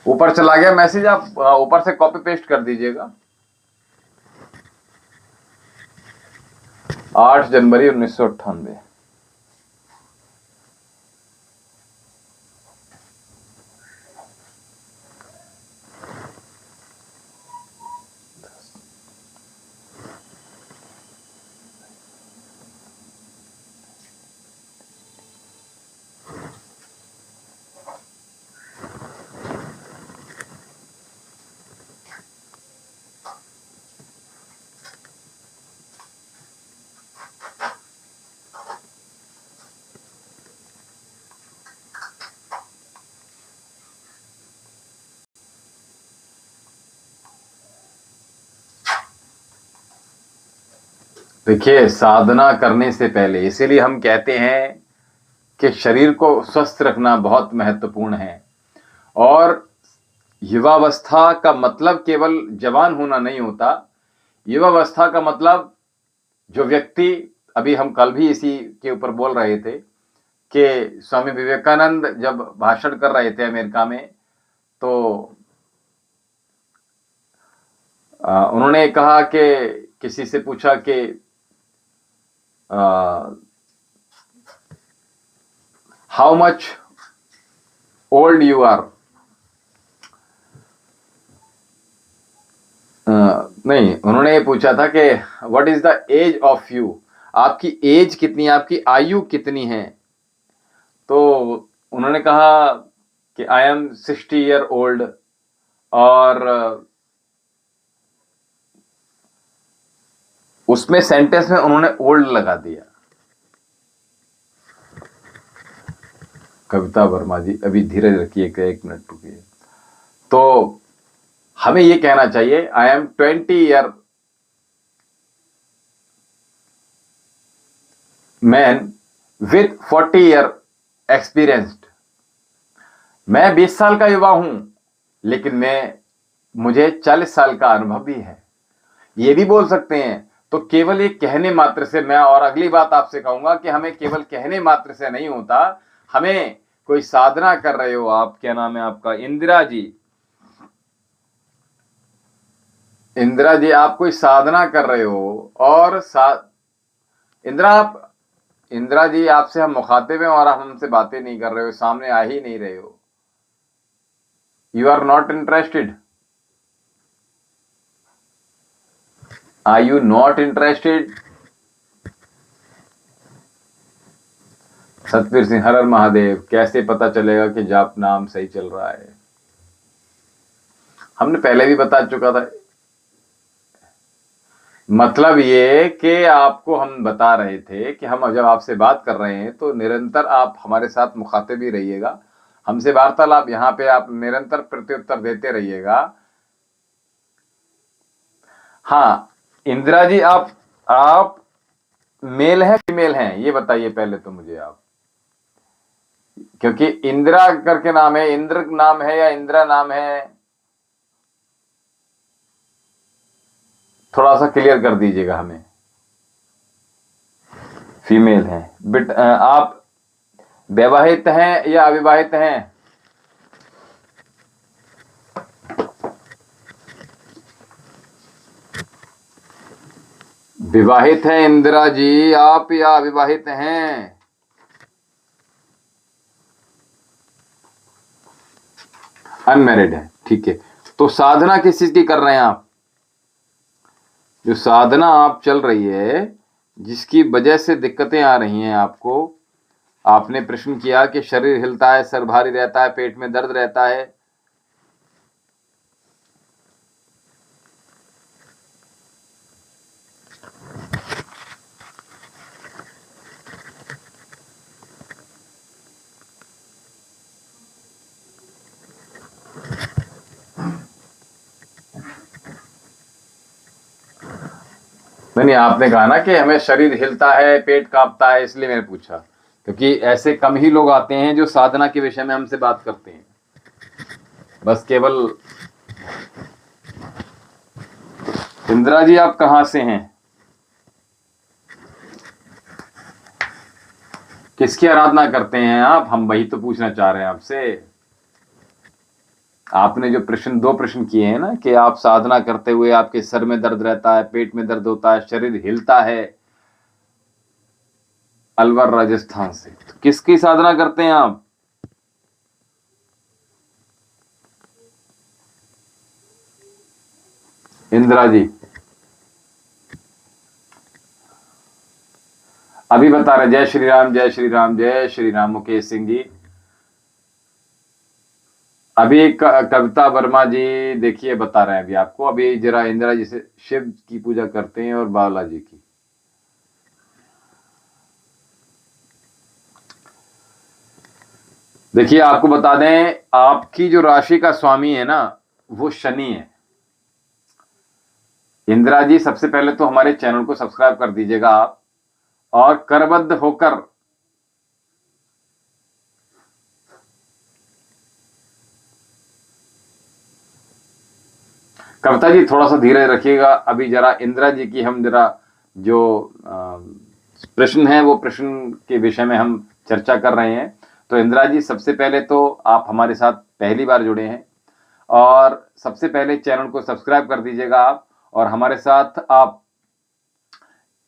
ऊपर चला गया मैसेज, आप ऊपर से कॉपी पेस्ट कर दीजिएगा। 8 जनवरी 1998। देखिए, साधना करने से पहले, इसीलिए हम कहते हैं कि शरीर को स्वस्थ रखना बहुत महत्वपूर्ण है। और युवावस्था का मतलब केवल जवान होना नहीं होता। युवावस्था का मतलब जो व्यक्ति, अभी हम कल भी इसी के ऊपर बोल रहे थे कि स्वामी विवेकानंद जब भाषण कर रहे थे अमेरिका में, तो उन्होंने कहा कि किसी से पूछा कि how much old you are. नहीं, उन्होंने ये पूछा था कि what is the age of you, आपकी एज कितनी है, आपकी आयु कितनी है। तो उन्होंने कहा कि आई एम 60 ईयर ओल्ड, और उसमें सेंटेंस में उन्होंने ओल्ड लगा दिया। कविता वर्मा जी, अभी धीरज रखिए, 1 मिनट रुकिए। तो हमें ये कहना चाहिए I am 20 year man with 40 year experienced. मैं 20 साल का युवा हूं, लेकिन मुझे 40 साल का अनुभव भी है। ये भी बोल सकते हैं। तो केवल एक कहने मात्र से, मैं और अगली बात आपसे कहूंगा कि हमें केवल कहने मात्र से नहीं होता, हमें कोई साधना कर रहे हो आप, क्या नाम है आपका, इंदिरा जी, इंदिरा जी, आप कोई साधना कर रहे हो और इंदिरा जी, आपसे हम मुखातिब हैं और आप हमसे बातें नहीं कर रहे हो, सामने आ ही नहीं रहे हो। You are not interested. Are you not interested? Satvir Singh, Har Har Mahadev. कैसे पता चलेगा कि जाप नाम सही चल रहा है? हमने पहले भी बता चुका था। मतलब ये कि आपको हम बता रहे थे कि हम जब आपसे बात कर रहे हैं तो निरंतर आप हमारे साथ मुखातिब ही रहिएगा, हमसे वार्तालाप, यहाँ पे आप निरंतर प्रत्युत्तर देते रहिएगा। हाँ इंदिरा जी, आप मेल है फीमेल हैं, ये बताइए पहले तो मुझे आप, क्योंकि इंदिरा करके नाम है, इंद्र नाम है या इंदिरा नाम है, थोड़ा सा क्लियर कर दीजिएगा हमें। फीमेल हैं। बट आप वैवाहित हैं या अविवाहित हैं? विवाहित हैं इंदिरा जी आप, या अविवाहित हैं? अनमैरिड है, ठीक है। तो साधना किस चीज की कर रहे हैं आप? जो साधना आप चल रही है, जिसकी वजह से दिक्कतें आ रही हैं आपको, आपने प्रश्न किया कि शरीर हिलता है, सर भारी रहता है, पेट में दर्द रहता है। नहीं, आपने कहा ना कि हमें शरीर हिलता है, पेट कांपता है, इसलिए मैंने पूछा, क्योंकि ऐसे कम ही लोग आते हैं जो साधना के विषय में हमसे बात करते हैं। बस केवल इंदिरा जी, आप कहां से हैं? किसकी आराधना करते हैं आप? हम वही तो पूछना चाह रहे हैं आपसे। आपने जो प्रश्न, दो प्रश्न किए हैं ना, कि आप साधना करते हुए आपके सर में दर्द रहता है, पेट में दर्द होता है, शरीर हिलता है, अलवर राजस्थान से, तो किसकी साधना करते हैं आप? इंदिरा जी अभी बता रहे, जय श्री राम, जय श्री राम, जय श्री राम। मुकेश सिंह जी, अभी कविता वर्मा जी देखिए बता रहे हैं अभी आपको। अभी जरा इंदिरा जी से शिव की पूजा करते हैं और बालाजी की। देखिए, आपको बता दें, आपकी जो राशि का स्वामी है ना, वो शनि है। इंदिरा जी, सबसे पहले तो हमारे चैनल को सब्सक्राइब कर दीजिएगा आप, और करबद्ध होकर कविता जी थोड़ा सा धीरे रखिएगा। अभी जरा इंदिरा जी की हम जरा जो प्रश्न है, वो प्रश्न के विषय में हम चर्चा कर रहे हैं। तो इंदिरा जी, सबसे पहले तो आप हमारे साथ पहली बार जुड़े हैं, और सबसे पहले चैनल को सब्सक्राइब कर दीजिएगा आप, और हमारे साथ आप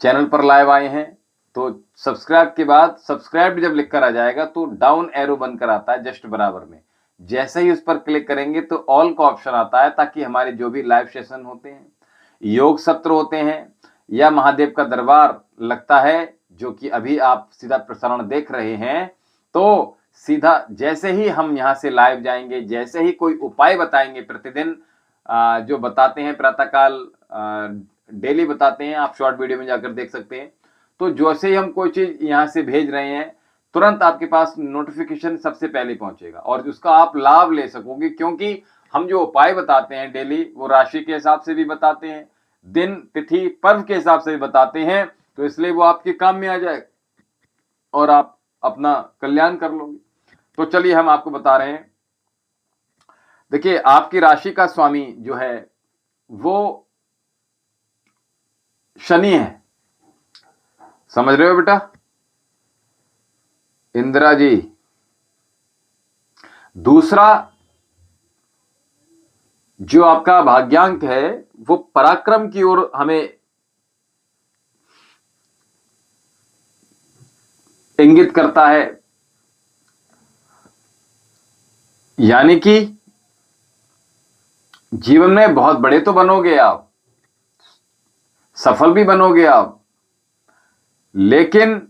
चैनल पर लाइव आए हैं तो सब्सक्राइब के बाद, सब्सक्राइब जब लिखकर आ जाएगा तो डाउन एरो बनकर आता है जस्ट बराबर में, जैसे ही उस पर क्लिक करेंगे तो ऑल का ऑप्शन आता है, ताकि हमारे जो भी लाइव सेशन होते हैं, योग सत्र होते हैं, या महादेव का दरबार लगता है, जो कि अभी आप सीधा प्रसारण देख रहे हैं, तो सीधा जैसे ही हम यहां से लाइव जाएंगे, जैसे ही कोई उपाय बताएंगे प्रतिदिन, जो बताते हैं प्रातःकाल, डेली बताते हैं, आप शॉर्ट वीडियो में जाकर देख सकते हैं। तो जैसे ही हम कोई चीज यहां से भेज रहे हैं, तुरंत आपके पास नोटिफिकेशन सबसे पहले पहुंचेगा, और उसका आप लाभ ले सकोगे, क्योंकि हम जो उपाय बताते हैं डेली, वो राशि के हिसाब से भी बताते हैं, दिन तिथि पर्व के हिसाब से भी बताते हैं, तो इसलिए वो आपके काम में आ जाए और आप अपना कल्याण कर लोगे। तो चलिए, हम आपको बता रहे हैं। देखिए, आपकी राशि का स्वामी जो है वो शनि है, समझ रहे हो बेटा? इंदिरा जी, दूसरा जो आपका भाग्यांक है, वो पराक्रम की ओर हमें इंगित करता है, यानी कि जीवन में बहुत बड़े तो बनोगे आप, सफल भी बनोगे आप, लेकिन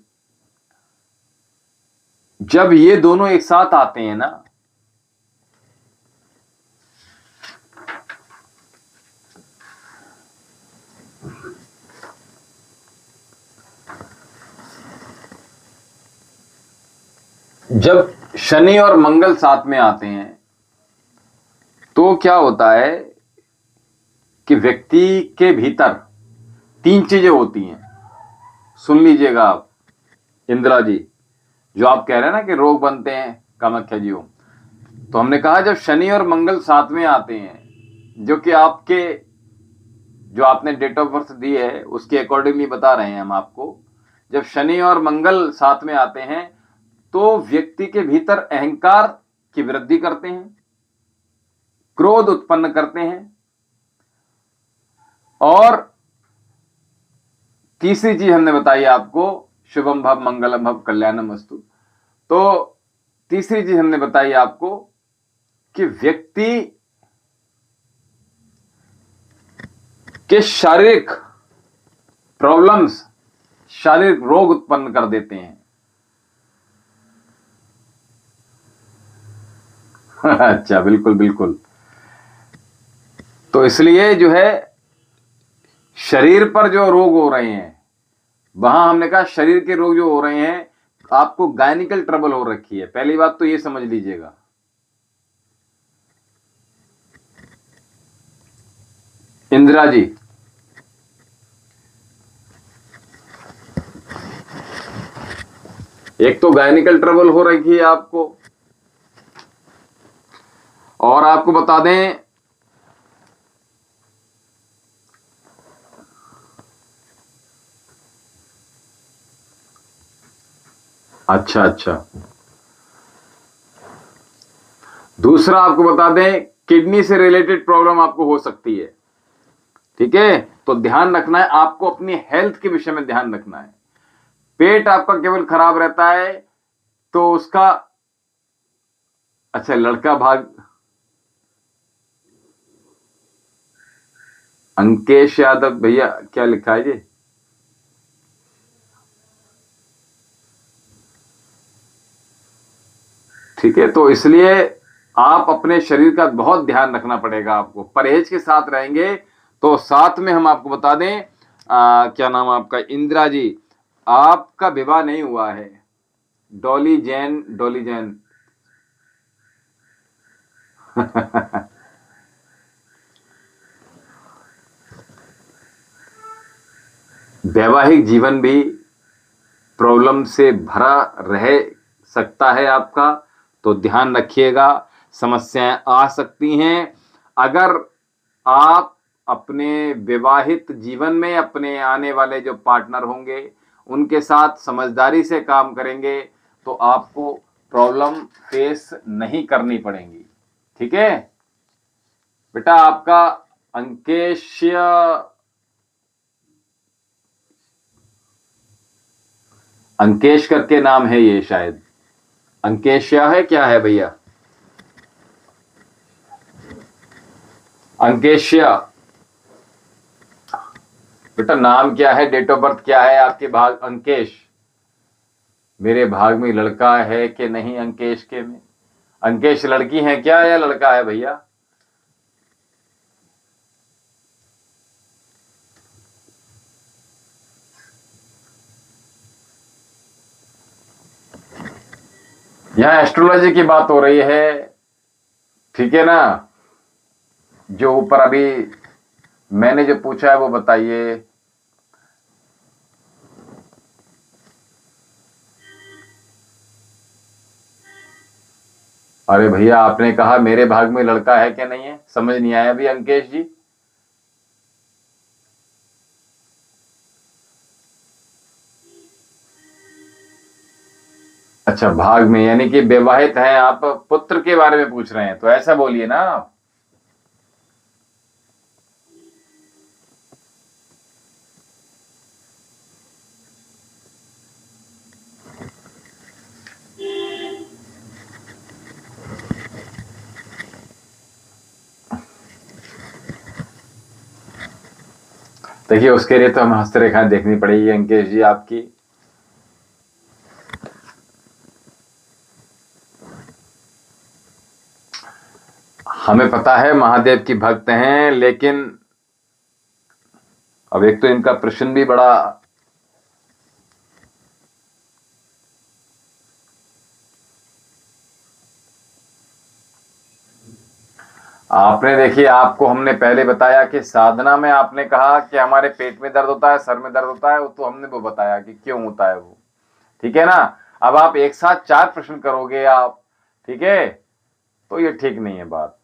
जब ये दोनों एक साथ आते हैं ना, जब शनि और मंगल साथ में आते हैं, तो क्या होता है कि व्यक्ति के भीतर तीन चीजें होती हैं। सुन लीजिएगा आप इंदिरा जी, जो आप कह रहे हैं ना कि रोग बनते हैं कामाख्या जी हो, तो हमने कहा जब शनि और मंगल साथ में आते हैं, जो कि आपके, जो आपने डेट ऑफ बर्थ दी है उसके अकॉर्डिंगली बता रहे हैं हम आपको, जब शनि और मंगल साथ में आते हैं तो व्यक्ति के भीतर अहंकार की वृद्धि करते हैं, क्रोध उत्पन्न करते हैं, और तीसरी चीज हमने बताई आपको, शुभम भव मंगलम भव कल्याणम अस्तु। तो तीसरी चीज हमने बताई आपको कि व्यक्ति के शारीरिक प्रॉब्लम्स, शारीरिक रोग उत्पन्न कर देते हैं। अच्छा, बिल्कुल बिल्कुल। तो इसलिए जो है, शरीर पर जो रोग हो रहे हैं, वहां हमने कहा शरीर के रोग जो हो रहे हैं, आपको गायनिकल ट्रबल हो रखी है, पहली बात तो ये समझ लीजिएगा। इंदिरा जी, एक तो गायनिकल ट्रबल हो रही है आपको, और आपको बता दें अच्छा अच्छा, दूसरा आपको बता दें किडनी से रिलेटेड प्रॉब्लम आपको हो सकती है। ठीक है, तो ध्यान रखना है आपको, अपनी हेल्थ के विषय में ध्यान रखना है। पेट आपका केवल खराब रहता है तो उसका, अच्छा लड़का भाग, अंकेश यादव भैया क्या लिखा है जी? ठीक है, तो इसलिए आप अपने शरीर का बहुत ध्यान रखना पड़ेगा आपको। परहेज के साथ रहेंगे तो साथ में हम आपको बता दें क्या नाम आपका, इंदिरा जी, आपका विवाह नहीं हुआ है। डॉली जैन, डॉली जैन वैवाहिक जीवन भी प्रॉब्लम से भरा रह सकता है आपका, तो ध्यान रखिएगा, समस्याएं आ सकती हैं। अगर आप अपने विवाहित जीवन में अपने आने वाले जो पार्टनर होंगे उनके साथ समझदारी से काम करेंगे तो आपको प्रॉब्लम फेस नहीं करनी पड़ेगी। ठीक है बेटा, आपका अंकेश, अंकेश करके नाम है ये, शायद अंकेशिया है, क्या है भैया? अंकेशिया बेटा, नाम क्या है, डेट ऑफ बर्थ क्या है आपके भाग? अंकेश, मेरे भाग में लड़का है कि नहीं अंकेश के में? अंकेश लड़की है क्या या लड़का है भैया? यहां एस्ट्रोलॉजी की बात हो रही है, ठीक है ना? जो ऊपर अभी मैंने जो पूछा है वो बताइए। अरे भैया, आपने कहा मेरे भाग में लड़का है क्या नहीं है, समझ नहीं आया अभी अंकेश जी। अच्छा, भाग में यानी कि विवाहित हैं आप, पुत्र के बारे में पूछ रहे हैं, तो ऐसा बोलिए ना आप। देखिए, उसके लिए तो हमें हस्तरेखाएं देखनी पड़ेगी अंकेश जी आपकी। हमें पता है महादेव की भक्त हैं, लेकिन अब एक तो इनका प्रश्न भी बड़ा, आपने देखिए, आपको हमने पहले बताया कि साधना में आपने कहा कि हमारे पेट में दर्द होता है, सर में दर्द होता है, तो हमने वो बताया कि क्यों होता है वो। ठीक है ना? अब आप एक साथ 4 प्रश्न करोगे आप, ठीक है, तो ये ठीक नहीं है बात।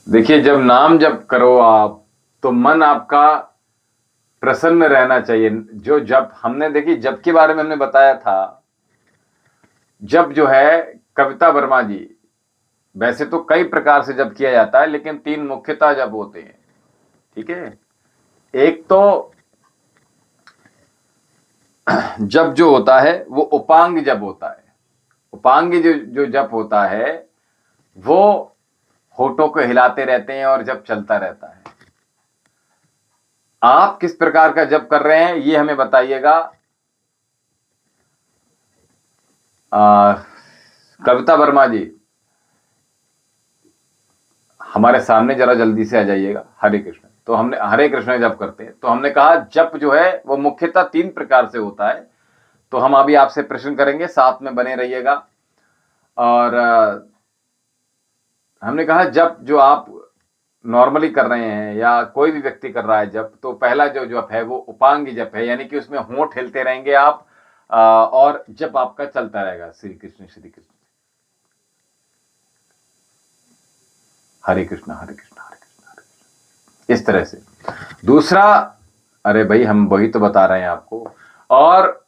देखिए, जब नाम जप करो आप तो मन आपका प्रसन्न रहना चाहिए। जो जप हमने, देखिए जप के बारे में हमने बताया था, जप जो है कविता वर्मा जी, वैसे तो कई प्रकार से जप किया जाता है लेकिन 3 मुख्यतः जप होते हैं। ठीक है, एक तो जप जो होता है वो उपांग जप होता है। उपांग जो जो जप होता है वो होठों को हिलाते रहते हैं और जप चलता रहता है। आप किस प्रकार का जप कर रहे हैं ये हमें बताइएगा। कविता वर्मा जी, हमारे सामने जरा जल्दी से आ जाइएगा। हरे कृष्ण, तो हमने हरे कृष्ण जप करते हैं, तो हमने कहा जप जो है वो मुख्यतः 3 प्रकार से होता है। तो हम अभी आपसे प्रश्न करेंगे, साथ में बने रहिएगा। और हमने कहा जप जो आप नॉर्मली कर रहे हैं या कोई भी व्यक्ति कर रहा है जप, तो पहला जो जप है वो उपांग जप है, यानी कि उसमें होंठ हिलते रहेंगे आप और जप आपका चलता रहेगा, श्री कृष्ण श्री कृष्ण, हरे कृष्ण हरे कृष्ण हरे कृष्ण हरे कृष्ण, इस तरह से। दूसरा, अरे भाई हम वही तो बता रहे हैं आपको। और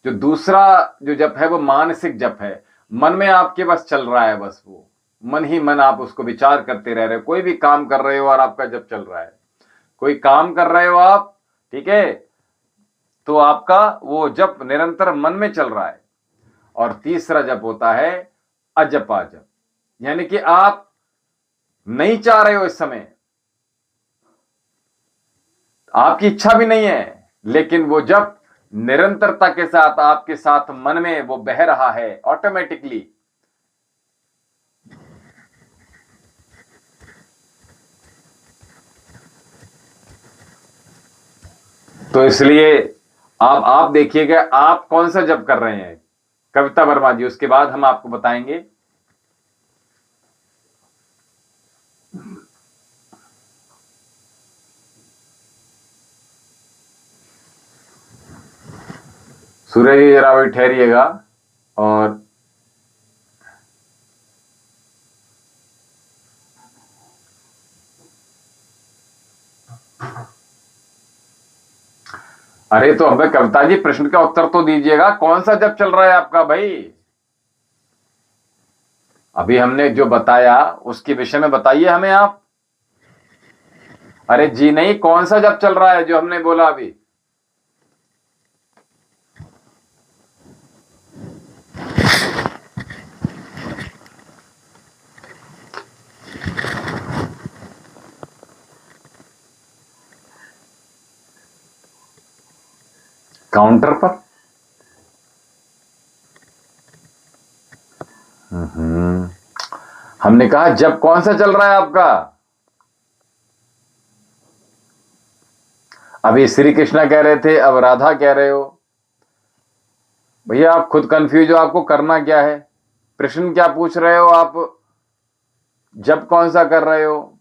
जो दूसरा जो जप है वो मानसिक जप है, मन में आपके बस चल रहा है, बस वो मन ही मन आप उसको विचार करते रह रहे हो। कोई भी काम कर रहे हो और आपका जप चल रहा है, कोई काम कर रहे हो आप, ठीक है, तो आपका वो जप निरंतर मन में चल रहा है। और तीसरा जप होता है अजपा जप, यानी कि आप नहीं चाह रहे हो इस समय, आपकी इच्छा भी नहीं है, लेकिन वो जप निरंतरता के साथ आपके साथ मन में वो बह रहा है ऑटोमेटिकली। तो इसलिए आप देखिएगा आप कौन सा जप कर रहे हैं, कविता वर्मा जी, उसके बाद हम आपको बताएंगे। सूर्य जी जरा भी ठहरिएगा। और अरे तो हमें कविता जी प्रश्न का उत्तर तो दीजिएगा, कौन सा जप चल रहा है आपका भाई? अभी हमने जो बताया उसके विषय में बताइए हमें आप। अरे जी नहीं, कौन सा जप चल रहा है जो हमने बोला अभी? काउंटर पर? हमने कहा जब कौन सा चल रहा है आपका? अभी श्री कृष्णा कह रहे थे, अब राधा कह रहे हो। भैया आप खुद कंफ्यूज हो, आपको करना क्या है? प्रश्न क्या पूछ रहे हो आप, जब कौन सा कर रहे हो?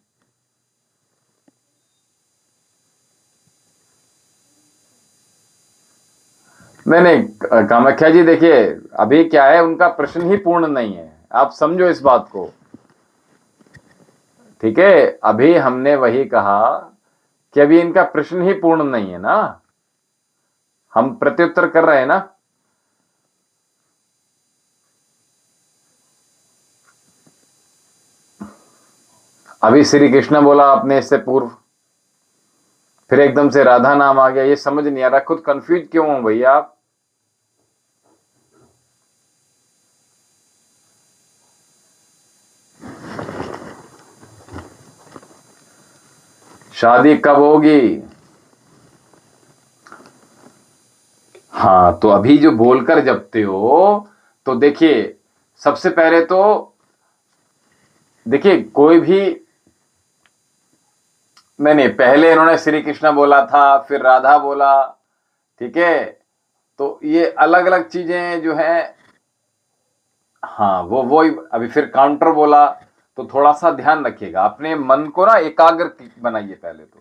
नहीं कामाख्या जी, देखिए अभी क्या है, उनका प्रश्न ही पूर्ण नहीं है, आप समझो इस बात को, ठीक है? अभी हमने वही कहा कि अभी इनका प्रश्न ही पूर्ण नहीं है ना, हम प्रत्युत्तर कर रहे हैं ना। अभी श्री कृष्ण बोला आपने इससे पूर्व, फिर एकदम से राधा नाम आ गया, ये समझ नहीं आ रहा, खुद कंफ्यूज क्यों हो भैया आप? शादी कब होगी? हाँ, तो अभी जो बोलकर जपते हो, तो देखिए सबसे पहले तो देखिए कोई भी, नहीं पहले इन्होंने श्री कृष्ण बोला था, फिर राधा बोला, ठीक है, तो ये अलग अलग चीजें जो है। हाँ वो अभी फिर काउंटर बोला, तो थोड़ा सा ध्यान रखिएगा, अपने मन को ना एकाग्र बनाइए पहले तो।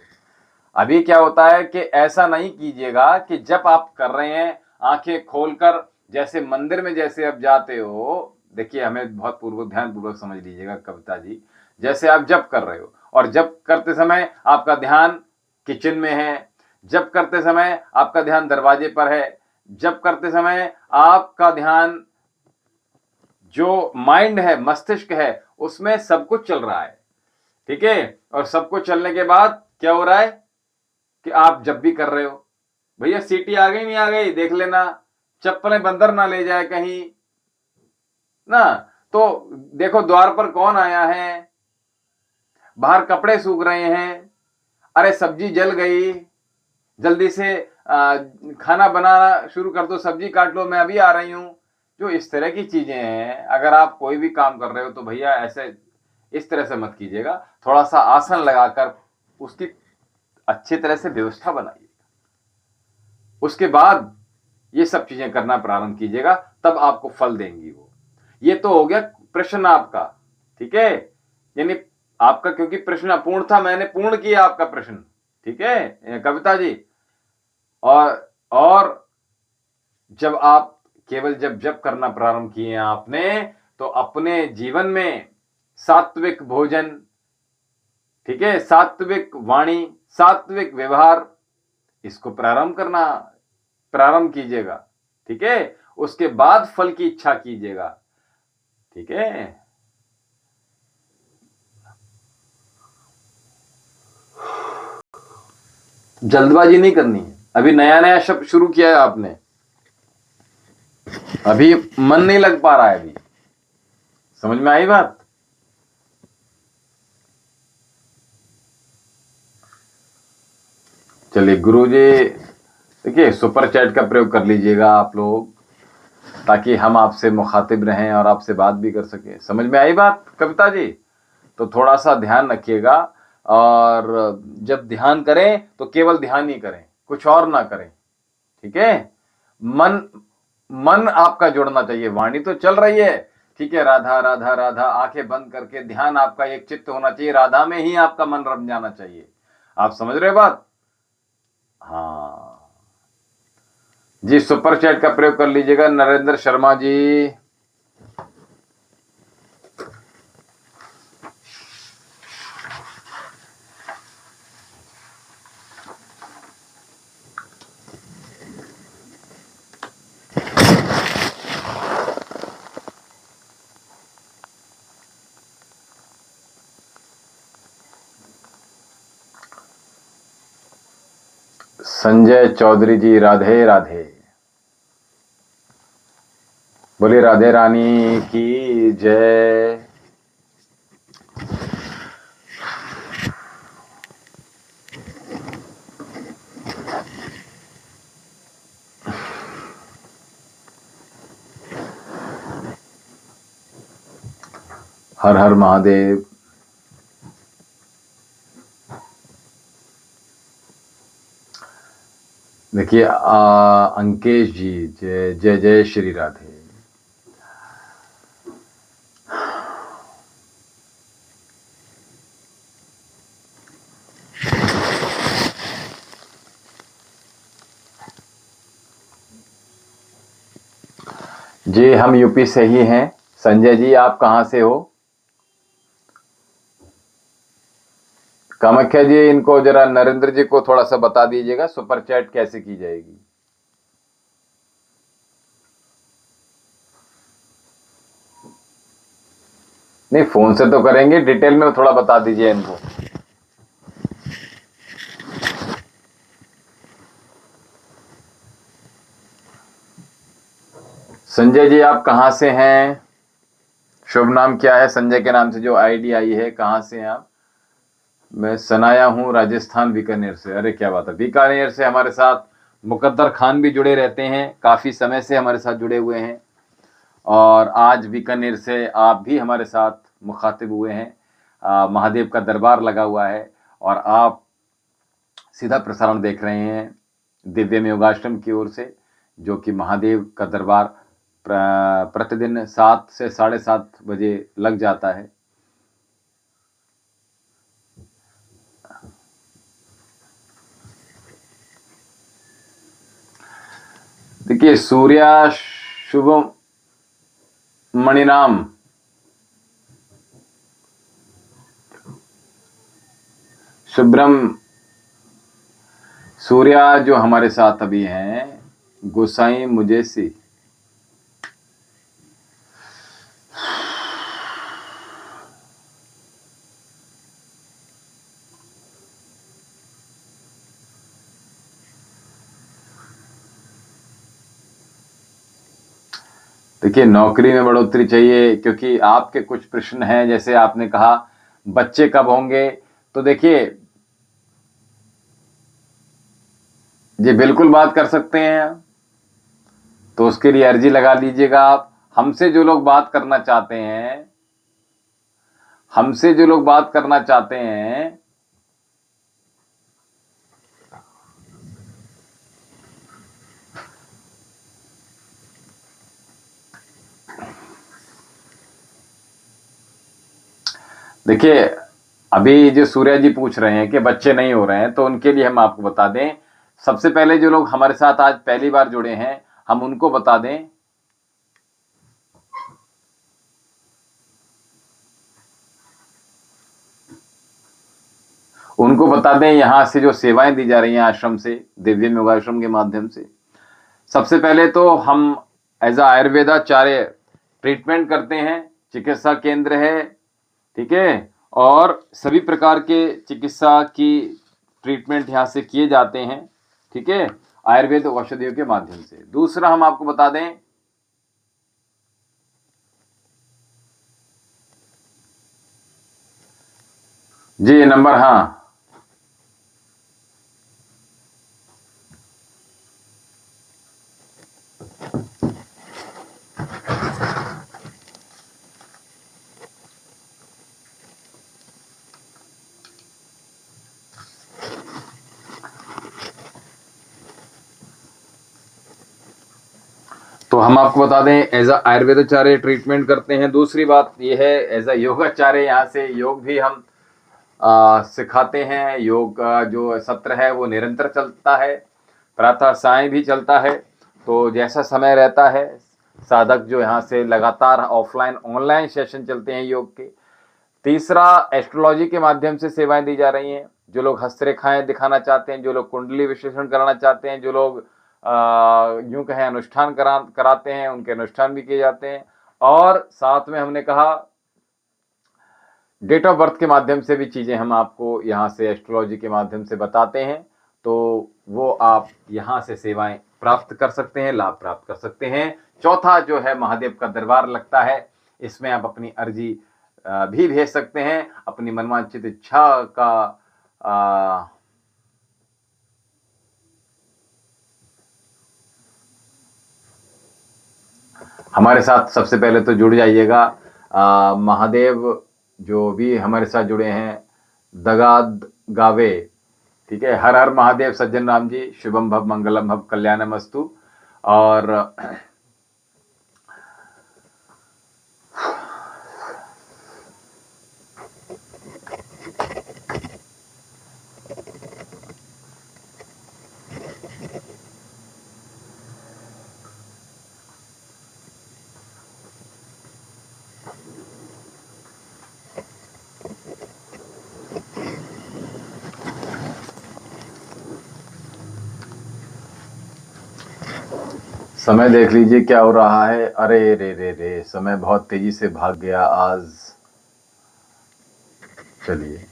अभी क्या होता है कि ऐसा नहीं कीजिएगा कि जब आप कर रहे हैं आंखें खोलकर, जैसे मंदिर में जैसे आप जाते हो, देखिए हमें बहुत ध्यान पूर्वक समझ लीजिएगा कविता जी, जैसे आप जब कर रहे हो और जब करते समय आपका ध्यान किचन में है, जब करते समय आपका ध्यान दरवाजे पर है, जब करते समय आपका ध्यान जो माइंड है, मस्तिष्क है, उसमें सब कुछ चल रहा है, ठीक है? और सब कुछ चलने के बाद क्या हो रहा है कि आप जब भी कर रहे हो, भैया सीटी आ गई नहीं आ गई देख लेना, चप्पलें बंदर ना ले जाए कहीं ना, तो देखो द्वार पर कौन आया है, बाहर कपड़े सूख रहे हैं, अरे सब्जी जल गई, जल्दी से खाना बनाना शुरू कर दो, सब्जी काट लो, मैं अभी आ रही हूं। जो इस तरह की चीजें हैं, अगर आप कोई भी काम कर रहे हो तो भैया ऐसे इस तरह से मत कीजिएगा, थोड़ा सा आसन लगाकर उसकी अच्छी तरह से व्यवस्था बनाइए, उसके बाद ये सब चीजें करना प्रारंभ कीजिएगा, तब आपको फल देंगी वो। ये तो हो गया प्रश्न आपका, ठीक है? यानी आपका क्योंकि प्रश्न अपूर्ण था, मैंने पूर्ण किया आपका प्रश्न, ठीक है कविता जी। और जब आप केवल जब करना प्रारंभ किए आपने, तो अपने जीवन में सात्विक भोजन, ठीक है, सात्विक वाणी, सात्विक व्यवहार, इसको प्रारंभ कीजिएगा, ठीक है। उसके बाद फल की इच्छा कीजिएगा, ठीक है। जल्दबाजी नहीं करनी है, अभी नया नया शब्द शुरू किया है आपने, अभी मन नहीं लग पा रहा है, अभी समझ में आई बात। चलिए गुरुजी, देखिए सुपर चैट का प्रयोग कर लीजिएगा आप लोग, ताकि हम आपसे मुखातिब रहें और आपसे बात भी कर सके। समझ में आई बात कविता जी? तो थोड़ा सा ध्यान रखिएगा, और जब ध्यान करें तो केवल ध्यान ही करें, कुछ और ना करें, ठीक है। मन आपका जुड़ना चाहिए, वाणी तो चल रही है, ठीक है, राधा राधा राधा, आंखें बंद करके ध्यान आपका एक चित्त होना चाहिए, राधा में ही आपका मन रम जाना चाहिए। आप समझ रहे बात? हाँ जी, सुपर चैट का प्रयोग कर लीजिएगा नरेंद्र शर्मा जी। संजय चौधरी जी, राधे राधे। बोले राधे रानी की जय। हर हर महादेव। देखिए अंकेश जी, जय जय जय श्री राधे। जी हम यूपी से ही हैं। संजय जी आप कहां से हो? कामाख्या जी, इनको जरा नरेंद्र जी को थोड़ा सा बता दीजिएगा सुपर चैट कैसे की जाएगी। नहीं, फोन से तो करेंगे, डिटेल में थोड़ा बता दीजिए इनको। संजय जी आप कहां से हैं? शुभ नाम क्या है संजय के नाम से जो आईडी आई है, कहां से हैं आप? मैं सनाया हूं, राजस्थान बीकानेर से। अरे क्या बात है, बीकानेर से हमारे साथ मुकद्दर खान भी जुड़े रहते हैं, काफी समय से हमारे साथ जुड़े हुए हैं, और आज बीकानेर से आप भी हमारे साथ मुखातिब हुए हैं। महादेव का दरबार लगा हुआ है, और आप सीधा प्रसारण देख रहे हैं दिव्य में योगाश्रम की ओर से, जो कि महादेव का दरबार प्रतिदिन 7 से 7:30 बजे लग जाता है। देखिए सूर्या शुभम मणिनाम, शुभ्रम, सूर्या जो हमारे साथ अभी हैं, गोसाई मुझे सी। देखिए नौकरी में बढ़ोतरी चाहिए, क्योंकि आपके कुछ प्रश्न हैं, जैसे आपने कहा बच्चे कब होंगे, तो देखिए जी बिल्कुल बात कर सकते हैं, तो उसके लिए अर्जी लगा लीजिएगा आप। हमसे जो लोग बात करना चाहते हैं, हमसे जो लोग बात करना चाहते हैं, देखिए अभी जो सूर्या जी पूछ रहे हैं कि बच्चे नहीं हो रहे हैं, तो उनके लिए हम आपको बता दें, सबसे पहले जो लोग हमारे साथ आज पहली बार जुड़े हैं, हम उनको बता दें यहां से जो सेवाएं दी जा रही हैं आश्रम से, दिव्य योगाश्रम के माध्यम से। सबसे पहले तो हम एज आयुर्वेदाचार्य ट्रीटमेंट करते हैं, चिकित्सा केंद्र है, ठीक है, और सभी प्रकार के चिकित्सा की ट्रीटमेंट यहाँ से किए जाते हैं, ठीक है, आयुर्वेद औषधियों के माध्यम से। दूसरा हम आपको बता दें, जी नंबर, हाँ, तो हम आपको बता दें एज अ आयुर्वेदाचार्य ट्रीटमेंट करते हैं। दूसरी बात यह है, एज अ योगाचार्य यहाँ से योग भी हम सिखाते हैं। योग का जो सत्र है वो निरंतर चलता है, प्रातः सायं भी चलता है, तो जैसा समय रहता है, साधक जो यहाँ से लगातार ऑफलाइन ऑनलाइन सेशन चलते हैं योग के। तीसरा, एस्ट्रोलॉजी के माध्यम से सेवाएं दी जा रही हैं। जो लोग हस्तरेखाएं दिखाना चाहते हैं, जो लोग कुंडली विश्लेषण कराना चाहते हैं, जो लोग यूं कहें अनुष्ठान कराते हैं, उनके अनुष्ठान भी किए जाते हैं। और साथ में हमने कहा डेट ऑफ बर्थ के माध्यम से भी चीज़ें हम आपको यहाँ से एस्ट्रोलॉजी के माध्यम से बताते हैं, तो वो आप यहाँ से सेवाएं प्राप्त कर सकते हैं, लाभ प्राप्त कर सकते हैं। चौथा जो है, महादेव का दरबार लगता है, इसमें आप अपनी अर्जी भी भेज सकते हैं, अपनी मनवांछित इच्छा का हमारे साथ सबसे पहले तो जुड़ जाइएगा। महादेव जो भी हमारे साथ जुड़े हैं, दगाद गावे, ठीक है, हर हर महादेव सज्जन राम जी, शुभम भव मंगलम भव कल्याणम अस्तु। और समय देख लीजिए क्या हो रहा है। अरे रे रे रे, समय बहुत तेजी से भाग गया आज। चलिए,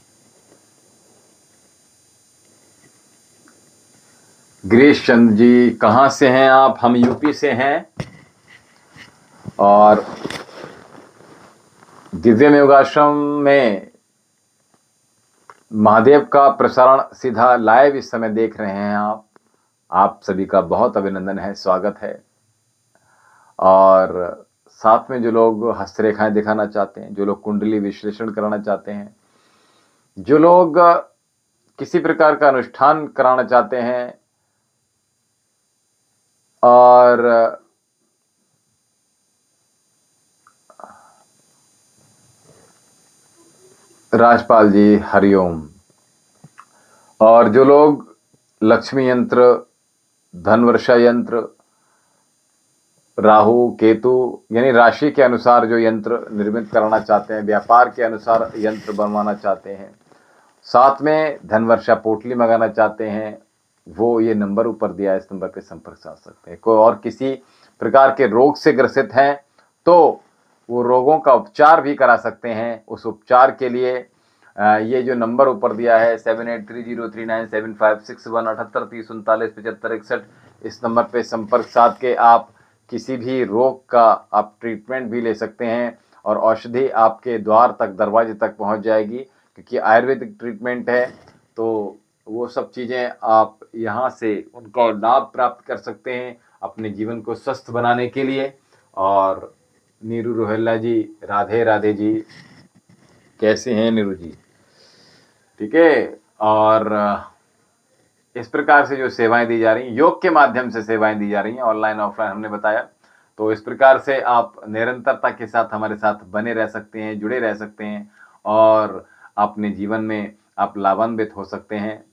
गिरीश चंद्र जी कहाँ से हैं आप? हम यूपी से हैं, और दिव्य योगाश्रम में महादेव का प्रसारण सीधा लाइव इस समय देख रहे हैं आप सभी का बहुत अभिनंदन है, स्वागत है। और साथ में जो लोग हस्तरेखाएं दिखाना चाहते हैं, जो लोग कुंडली विश्लेषण कराना चाहते हैं, जो लोग किसी प्रकार का अनुष्ठान कराना चाहते हैं, और राजपाल जी हरिओम, और जो लोग लक्ष्मी यंत्र, धनवर्षा यंत्र, राहु केतु यानी राशि के अनुसार जो यंत्र निर्मित कराना चाहते हैं, व्यापार के अनुसार यंत्र बनवाना चाहते हैं, साथ में धनवर्षा पोटली मंगाना चाहते हैं, वो ये नंबर ऊपर दिया है, इस नंबर पे संपर्क साध सकते हैं। कोई और किसी प्रकार के रोग से ग्रसित हैं तो वो रोगों का उपचार भी करा सकते हैं। उस उपचार के लिए ये जो नंबर ऊपर दिया है 7830397561 7830397561, इस नंबर पे संपर्क साध के आप किसी भी रोग का आप ट्रीटमेंट भी ले सकते हैं, और औषधि आपके द्वार तक, दरवाजे तक पहुंच जाएगी, क्योंकि आयुर्वेदिक ट्रीटमेंट है, तो वो सब चीज़ें आप यहाँ से उनका लाभ प्राप्त कर सकते हैं अपने जीवन को स्वस्थ बनाने के लिए। और नीरू रोहेला जी, राधे राधे जी, कैसे हैं नीरू जी? ठीक है। और इस प्रकार से जो सेवाएं दी जा रही हैं, योग के माध्यम से सेवाएं दी जा रही हैं, ऑनलाइन ऑफलाइन हमने बताया, तो इस प्रकार से आप निरंतरता के साथ हमारे साथ बने रह सकते हैं, जुड़े रह सकते हैं। और अपने जीवन में आप लाभान्वित हो सकते हैं।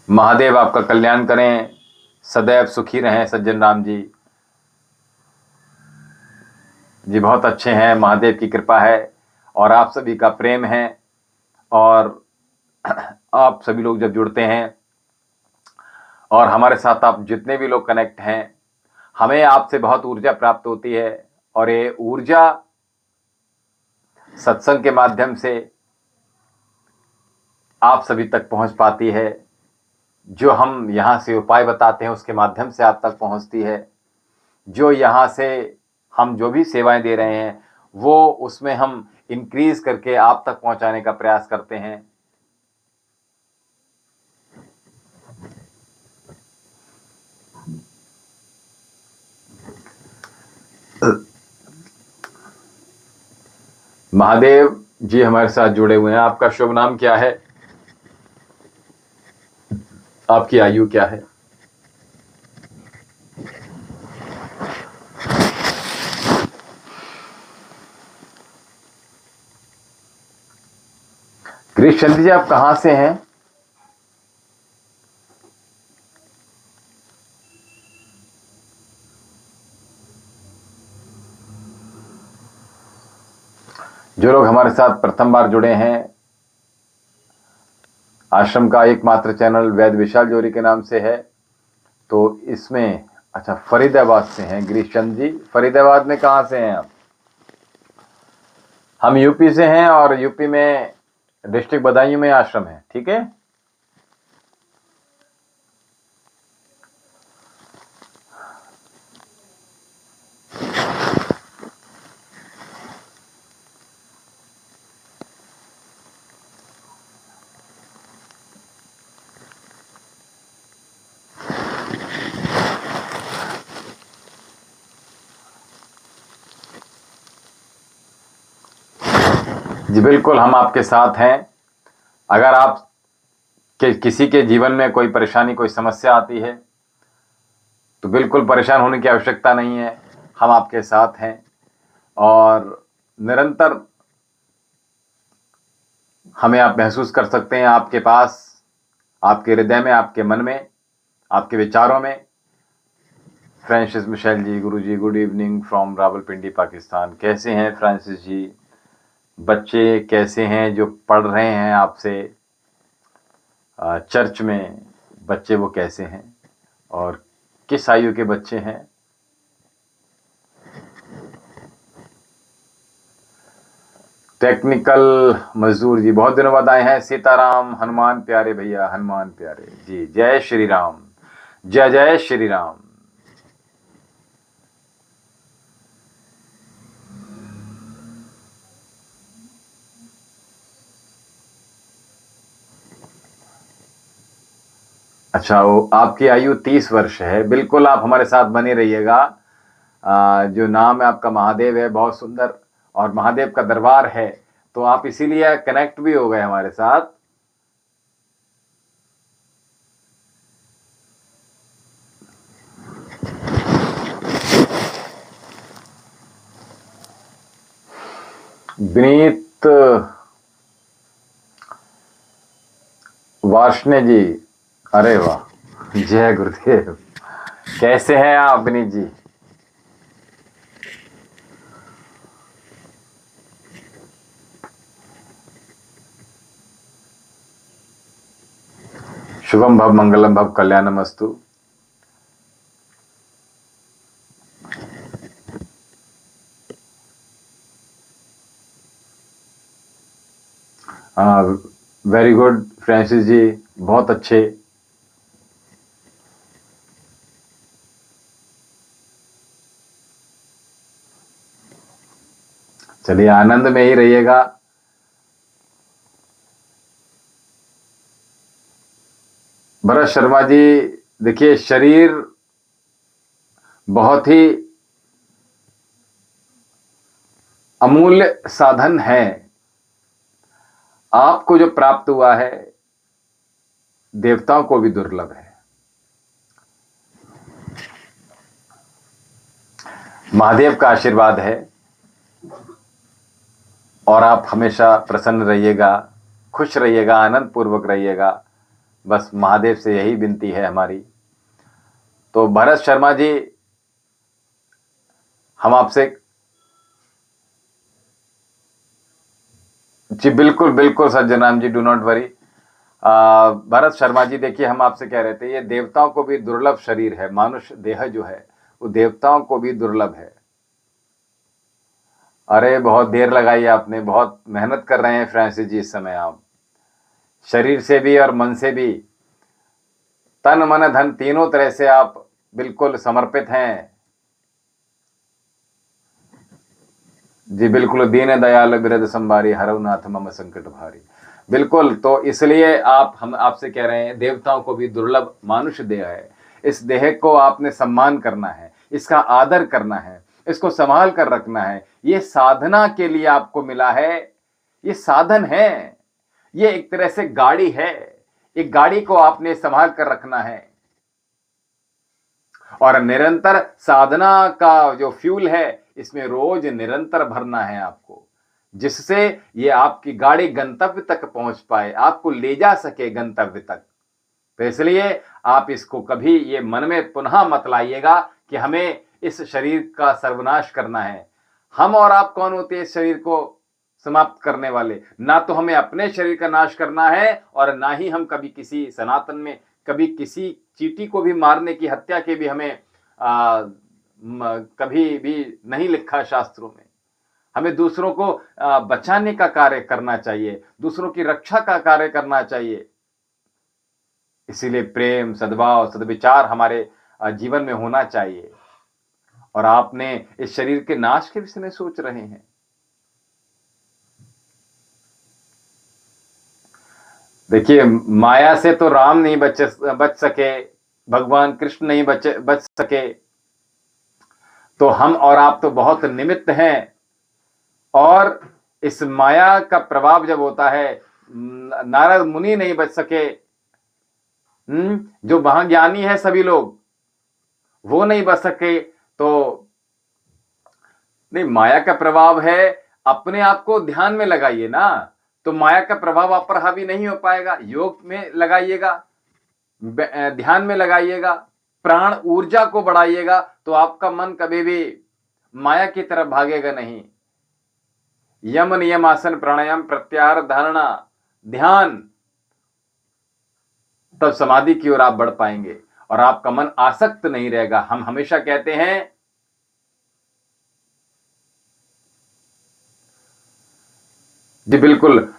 महादेव आपका कल्याण करें, सदैव सुखी रहें सज्जन राम जी। जी बहुत अच्छे हैं, महादेव की कृपा है और आप सभी का प्रेम है। और आप सभी लोग जब जुड़ते हैं और हमारे साथ आप जितने भी लोग कनेक्ट हैं, हमें आपसे बहुत ऊर्जा प्राप्त होती है और ये ऊर्जा सत्संग के माध्यम से आप सभी तक पहुंच पाती है। जो हम यहाँ से उपाय बताते हैं उसके माध्यम से आप तक पहुंचती है। जो यहाँ से हम जो भी सेवाएं दे रहे हैं वो उसमें हम इंक्रीज करके आप तक पहुंचाने का प्रयास करते हैं। महादेव जी हमारे साथ जुड़े हुए हैं। आपका शुभ नाम क्या है? आपकी आयु क्या है? गिरीश चंद्र जी आप कहां से हैं? जो लोग हमारे साथ प्रथम बार जुड़े हैं, आश्रम का एकमात्र चैनल वैद विशाल जोरी के नाम से है। तो इसमें अच्छा फरीदाबाद से हैं गिरीश चंद्र जी। फरीदाबाद में कहां से हैं आप? हम यूपी से हैं और यूपी में डिस्ट्रिक्ट बदायूं में आश्रम है। ठीक है, जी बिल्कुल हम आपके साथ हैं। अगर आप के किसी के जीवन में कोई परेशानी कोई समस्या आती है तो बिल्कुल परेशान होने की आवश्यकता नहीं है, हम आपके साथ हैं। और निरंतर हमें आप महसूस कर सकते हैं आपके पास, आपके हृदय में, आपके मन में, आपके विचारों में। Francis Michelle ji, Guru ji good evening from Rawalpindi Pakistan. कैसे हैं फ्रांसिस जी? बच्चे कैसे हैं जो पढ़ रहे हैं आपसे चर्च में? बच्चे वो कैसे हैं और किस आयु के बच्चे हैं? टेक्निकल मजदूर जी बहुत दिनों बाद आए हैं। सीताराम हनुमान प्यारे भैया, हनुमान प्यारे जी। जय श्री राम, जय जय श्री राम। अच्छा, वो आपकी आयु 30 वर्ष है। बिल्कुल आप हमारे साथ बने रहिएगा। जो नाम है आपका महादेव है, बहुत सुंदर, और महादेव का दरबार है, तो आप इसीलिए कनेक्ट भी हो गए हमारे साथ। विनीत वार्ष्णे जी, अरे वाह, जय गुरुदेव। कैसे हैं आप विनीत जी? शुभम भव मंगलम भव कल्याणमस्तु। वेरी गुड फ्रांसिस जी, बहुत अच्छे। चलिए आनंद में ही रहिएगा। भरत शर्मा जी, देखिए शरीर बहुत ही अमूल्य साधन है। आपको जो प्राप्त हुआ है देवताओं को भी दुर्लभ है। महादेव का आशीर्वाद है। और आप हमेशा प्रसन्न रहिएगा, खुश रहिएगा, आनंद पूर्वक रहिएगा। बस महादेव से यही विनती है हमारी। तो भरत शर्मा जी, हम आपसे, जी बिल्कुल बिल्कुल सज्जनाम जी, do not worry. Bharat Sharma ji, देखिए हम आपसे कह रहे थे, ये देवताओं को भी दुर्लभ शरीर है, मानुष देह जो है वो देवताओं को भी दुर्लभ है। अरे बहुत देर लगाई आपने, बहुत मेहनत कर रहे हैं फ्रांसिस जी इस समय आप, शरीर से भी और मन से भी, तन मन धन तीनों तरह से आप बिल्कुल समर्पित हैं। जी बिल्कुल, दीन दयाल बिरद संभारी, हरऊ नाथ मम संकट भारी। बिल्कुल, तो इसलिए हम आपसे कह रहे हैं, देवताओं को भी दुर्लभ मानुष देह है, इस देह को आपने सम्मान करना है, इसका आदर करना है, इसको संभाल कर रखना है। ये साधना के लिए आपको मिला है, ये साधन है, ये एक तरह से गाड़ी है, एक गाड़ी को आपने संभाल कर रखना है। और निरंतर साधना का जो फ्यूल है, इसमें रोज निरंतर भरना है आपको, जिससे ये आपकी गाड़ी गंतव्य तक पहुंच पाए, आपको ले जा सके गंतव्य तक। तो इसलिए आप इसको कभी ये मन में पुनः मत लाइएगा कि हमें इस शरीर का सर्वनाश करना है। हम और आप कौन होते हैं इस शरीर को समाप्त करने वाले? ना तो हमें अपने शरीर का नाश करना है, और ना ही हम कभी किसी सनातन में कभी किसी चींटी को भी मारने की, हत्या के भी हमें कभी भी नहीं लिखा शास्त्रों में। हमें दूसरों को बचाने का कार्य करना चाहिए, दूसरों की रक्षा का कार्य करना चाहिए। इसीलिए प्रेम, सद्भाव, सद्विचार हमारे जीवन में होना चाहिए। और आपने इस शरीर के नाश के विषय में सोच रहे हैं। देखिए, माया से तो राम नहीं बच सके, भगवान कृष्ण नहीं बच सके, तो हम और आप तो बहुत निमित्त हैं। और इस माया का प्रभाव जब होता है, नारद मुनि नहीं बच सके, जो महाज्ञानी है सभी लोग, वो नहीं बच सके, तो नहीं, माया का प्रभाव है। अपने आप को ध्यान में लगाइए ना, तो माया का प्रभाव आप पर हावी नहीं हो पाएगा। योग में लगाइएगा, ध्यान में लगाइएगा, प्राण ऊर्जा को बढ़ाइएगा, तो आपका मन कभी भी माया की तरफ भागेगा नहीं। यम नियम आसन प्राणायाम प्रत्याहार धारणा ध्यान, तब समाधि की ओर आप बढ़ पाएंगे और आपका मन आसक्त नहीं रहेगा। हम हमेशा कहते हैं, जी बिल्कुल,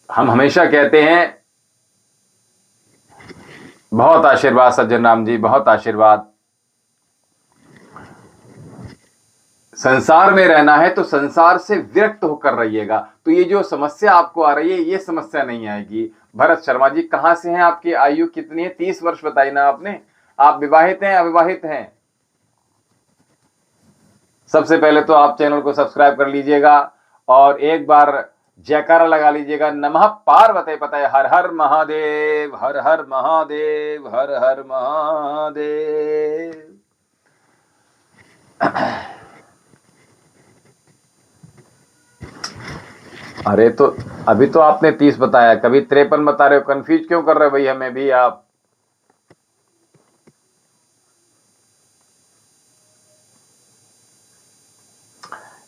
हम हमेशा कहते हैं, बहुत आशीर्वाद सज्जन राम जी, बहुत आशीर्वाद। संसार में रहना है तो संसार से विरक्त होकर रहिएगा, तो ये जो समस्या आपको आ रही है, ये समस्या नहीं आएगी। भरत शर्मा जी, कहां से हैं? आपकी आयु कितनी है? 30 वर्ष बताई ना आपने। आप विवाहित हैं, अविवाहित हैं? सबसे पहले तो आप चैनल को सब्सक्राइब कर लीजिएगा और एक बार जयकारा लगा लीजिएगा, नमः पार्वती पतये, हर हर महादेव, हर हर महादेव, हर हर महादेव। अरे तो अभी तो आपने 30 बताया, कभी 53 बता रहे हो, कंफ्यूज क्यों कर रहे हो भाई हमें भी आप?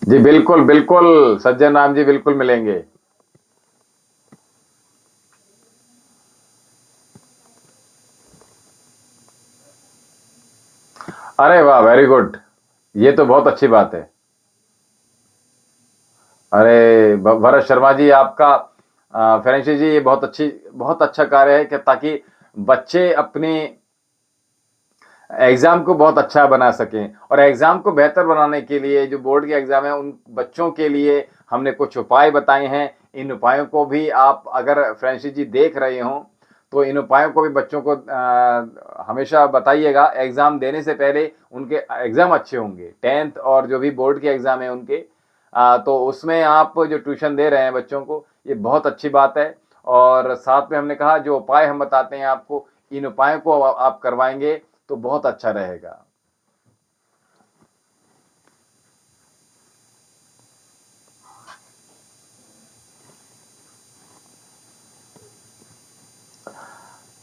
जी बिल्कुल बिल्कुल सज्जन राम जी, बिल्कुल मिलेंगे। अरे वाह, वेरी गुड, ये तो बहुत अच्छी बात है। अरे भरत शर्मा जी, आपका फ्रेंसी जी, ये बहुत अच्छा कार्य है कि ताकि बच्चे अपनी एग्जाम को बहुत अच्छा बना सकें। और एग्जाम को बेहतर बनाने के लिए, जो बोर्ड के एग्जाम है, उन बच्चों के लिए हमने कुछ उपाय बताए हैं। इन उपायों को भी आप, अगर फ्रेंसी जी देख रहे हो, तो इन उपायों को भी बच्चों को हमेशा बताइएगा। एग्जाम देने से पहले उनके एग्जाम अच्छे होंगे, 10th और जो भी बोर्ड के एग्जाम है उनके, तो उसमें आप जो ट्यूशन दे रहे हैं बच्चों को, ये बहुत अच्छी बात है। और साथ में हमने कहा, जो उपाय हम बताते हैं आपको, इन उपायों को आप करवाएंगे तो बहुत अच्छा रहेगा।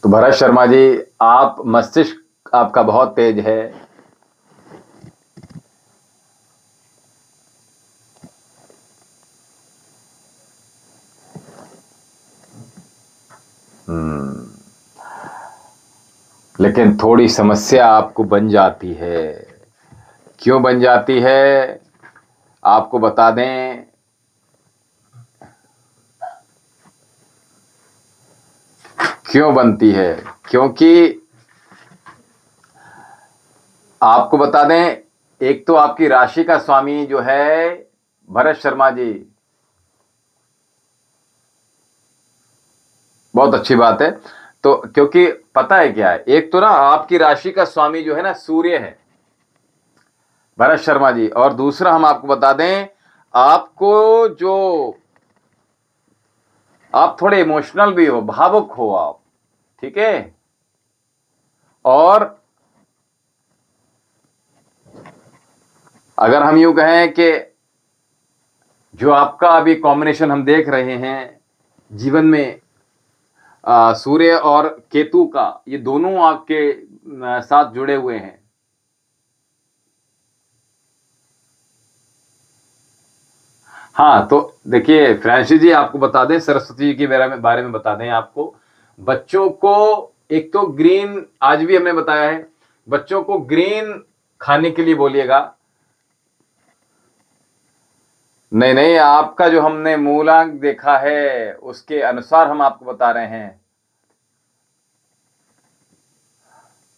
तो भरत शर्मा जी, आप मस्तिष्क आपका बहुत तेज है। लेकिन थोड़ी समस्या आपको बन जाती है। क्यों बन जाती है आपको बता दें। क्यों बनती है? क्योंकि आपको बता दें, एक तो आपकी राशि का स्वामी जो है भरत शर्मा जी, बहुत अच्छी बात है। तो क्योंकि पता है क्या है, एक तो ना आपकी राशि का स्वामी जो है ना सूर्य है भरत शर्मा जी, और दूसरा हम आपको बता दें, आपको जो आप थोड़े इमोशनल भी हो, भावुक हो आप, ठीक है। और अगर हम यूं कहें कि जो आपका अभी कॉम्बिनेशन हम देख रहे हैं जीवन में, सूर्य और केतु का, ये दोनों आपके साथ जुड़े हुए हैं। हाँ, तो देखिए फ्रांसिस जी, आपको बता दें, सरस्वती जी के बारे में बता दें आपको। बच्चों को एक तो ग्रीन, आज भी हमने बताया है, बच्चों को ग्रीन खाने के लिए बोलिएगा। नहीं नहीं, आपका जो हमने मूलांक देखा है उसके अनुसार हम आपको बता रहे हैं।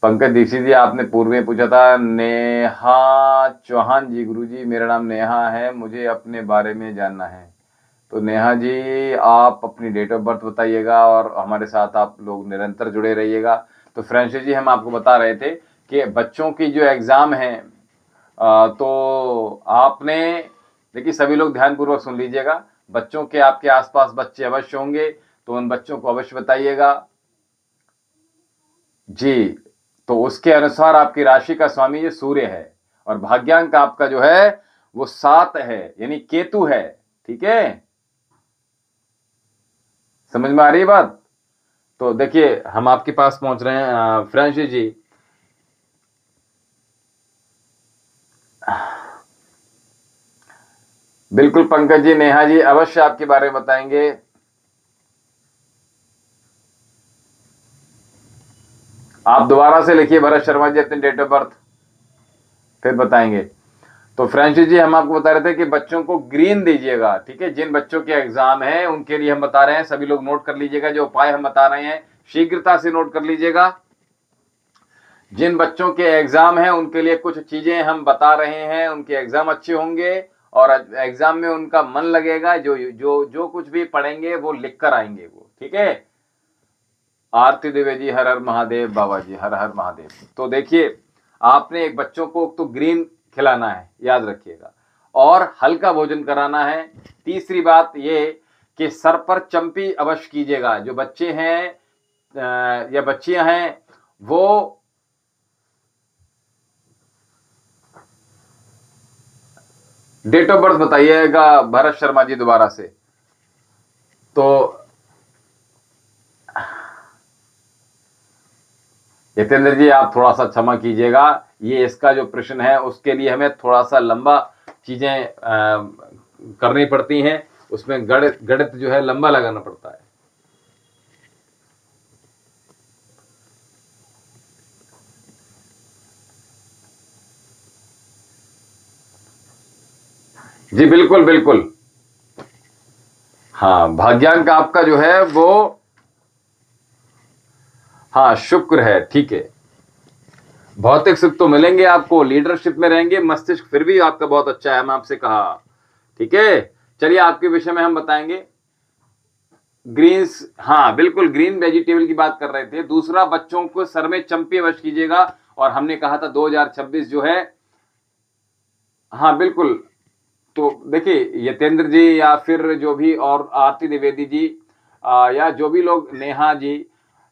पंकज दीक्षित जी, आपने पूर्व में पूछा था। नेहा चौहान जी, गुरुजी मेरा नाम नेहा है, मुझे अपने बारे में जानना है। तो नेहा जी, आप अपनी डेट ऑफ बर्थ बताइएगा और हमारे साथ आप लोग निरंतर जुड़े रहिएगा। तो फ्रेंड्स जी, हम आपको बता रहे थे कि बच्चों की जो एग्ज़ाम है, तो आपने देखिए, सभी लोग ध्यानपूर्वक सुन लीजिएगा। बच्चों के आपके आसपास बच्चे अवश्य होंगे, तो उन बच्चों को अवश्य बताइएगा जी। तो उसके अनुसार आपकी राशि का स्वामी ये सूर्य है, और भाग्यांक आपका जो है वो 7 है, यानी केतु है, ठीक है। समझ में आ रही है बात? तो देखिए, हम आपके पास पहुंच रहे हैं फ्रांसिस जी। बिल्कुल पंकज जी, नेहा जी अवश्य आपके बारे में बताएंगे। आप दोबारा से लिखिए भरत शर्मा जी अपनी डेट ऑफ बर्थ, फिर बताएंगे। तो फ्रांसिस जी, हम आपको बता रहे थे कि बच्चों को ग्रीन दीजिएगा, ठीक है। जिन बच्चों के एग्जाम है उनके लिए हम बता रहे हैं, सभी लोग नोट कर लीजिएगा। जो उपाय हम बता रहे हैं शीघ्रता से नोट कर लीजिएगा। जिन बच्चों के एग्जाम है उनके लिए कुछ चीजें हम बता रहे हैं, उनके एग्जाम अच्छे होंगे और एग्जाम में उनका मन लगेगा। जो जो जो कुछ भी पढ़ेंगे वो लिख कर आएंगे वो, ठीक है। आरती द्विवेदी, हर हर महादेव। बाबा जी, हर हर महादेव। तो देखिए, आपने एक बच्चों को तो ग्रीन खिलाना है, याद रखिएगा, और हल्का भोजन कराना है। तीसरी बात ये कि सर पर चंपी अवश्य कीजिएगा। जो बच्चे हैं या बच्चियां हैं वो डेट ऑफ बर्थ बताइएगा भरत शर्मा जी दोबारा से। तो यतेंद्र जी, आप थोड़ा सा क्षमा कीजिएगा, ये इसका जो प्रश्न है उसके लिए हमें थोड़ा सा लंबा चीजें करनी पड़ती हैं, उसमें गणित गणित जो है लंबा लगाना पड़ता है। जी बिल्कुल बिल्कुल। हाँ, भाग्यांक आपका जो है वो, हाँ, शुक्र है, ठीक है। भौतिक सुख तो मिलेंगे आपको, लीडरशिप में रहेंगे, मस्तिष्क फिर भी आपका बहुत अच्छा है, हम आपसे कहा, ठीक है। चलिए, आपके विषय में हम बताएंगे। ग्रीन्स, हाँ बिल्कुल, ग्रीन वेजिटेबल की बात कर रहे थे। दूसरा, बच्चों को सर में चंपी अवश्य कीजिएगा, और हमने कहा था 2026 जो है, हाँ बिल्कुल। तो देखिए, यतेंद्र जी या फिर जो भी, और आरती द्विवेदी जी, या जो भी लोग, नेहा जी,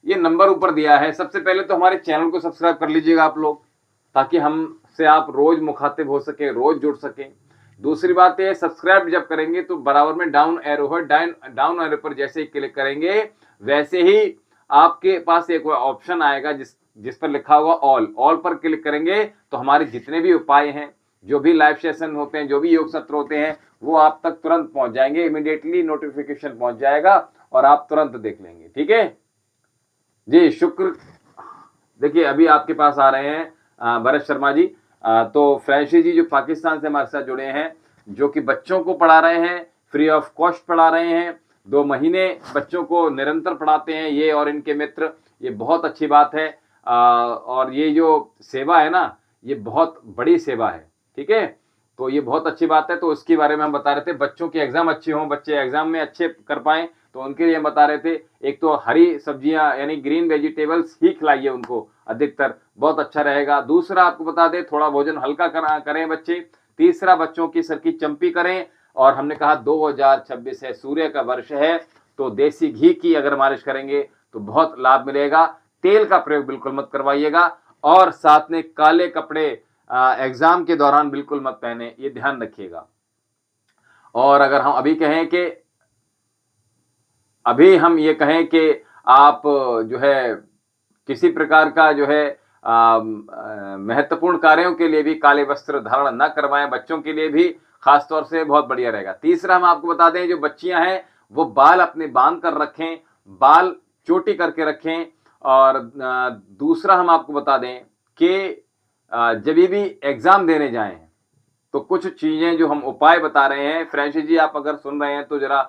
ये नंबर ऊपर दिया है। सबसे पहले तो हमारे चैनल को सब्सक्राइब कर लीजिएगा आप लोग, ताकि हमसे आप रोज मुखातिब हो सके, रोज जुड़ सके। दूसरी बात है, सब्सक्राइब जब करेंगे तो बराबर में डाउन एरो है, डाउन एरो पर जैसे ही क्लिक करेंगे वैसे ही आपके पास एक ऑप्शन आएगा जिस पर लिखा होगा ऑल पर क्लिक करेंगे तो हमारे जितने भी उपाय हैं, जो भी लाइव सेशन होते हैं, जो भी योग सत्र होते हैं, वो आप तक तुरंत पहुंच जाएंगे। इमीडिएटली नोटिफिकेशन पहुंच जाएगा और आप तुरंत देख लेंगे। ठीक है जी, शुक्र। देखिए अभी आपके पास आ रहे हैं भरत शर्मा जी। तो फ्रेंसी जी जो पाकिस्तान से हमारे साथ जुड़े हैं, जो कि बच्चों को पढ़ा रहे हैं, फ्री ऑफ कॉस्ट पढ़ा रहे हैं, 2 महीने बच्चों को निरंतर पढ़ाते हैं, ये और इनके मित्र। ये बहुत अच्छी बात है। और ये जो सेवा है ना, ये बहुत बड़ी सेवा है। ठीक है, तो ये बहुत अच्छी बात है। तो उसके बारे में हम बता रहे थे, बच्चों के एग्जाम अच्छे हों, बच्चे एग्जाम में अच्छे कर पाएं, तो उनके लिए हम बता रहे थे, एक तो हरी सब्जियां यानी ग्रीन वेजिटेबल्स ही खिलाइए उनको अधिकतर, बहुत अच्छा रहेगा। दूसरा आपको बता दें, थोड़ा भोजन हल्का करें बच्चे। तीसरा, बच्चों की सर की चंपी करें। और हमने कहा 2026 है, सूर्य का वर्ष है, तो देसी घी की अगर मालिश करेंगे तो बहुत लाभ मिलेगा। तेल का प्रयोग बिल्कुल मत करवाइएगा। और साथ में काले कपड़े एग्जाम के दौरान बिल्कुल मत पहने, ये ध्यान रखिएगा। और अगर हम हम ये कहें कि आप जो है किसी प्रकार का जो है महत्वपूर्ण कार्यों के लिए भी काले वस्त्र धारण न करवाएं, बच्चों के लिए भी खास तौर से बहुत बढ़िया रहेगा। तीसरा हम आपको बता दें, जो बच्चियां हैं वो बाल अपने बांध कर रखें, बाल चोटी करके रखें। और दूसरा हम आपको बता दें कि जब भी एग्जाम देने जाएं तो कुछ चीजें जो हम उपाय बता रहे हैं, फ्रेंसिस जी आप अगर सुन रहे हैं तो जरा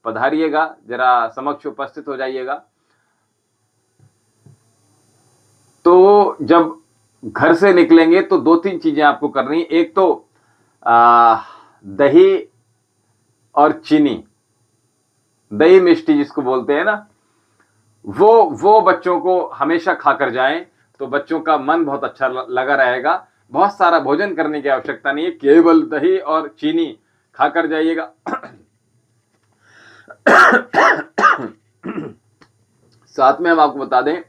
पधारिएगा, जरा समक्ष उपस्थित हो जाइएगा। तो जब घर से निकलेंगे तो 2-3 चीजें आपको करनी। एक तो दही और चीनी, दही मिष्टी जिसको बोलते हैं ना, वो बच्चों को हमेशा खाकर जाएं, तो बच्चों का मन बहुत अच्छा लगा रहेगा। बहुत सारा भोजन करने की आवश्यकता नहीं है, केवल दही और चीनी खाकर जाइएगा। साथ में हम आपको बता दें,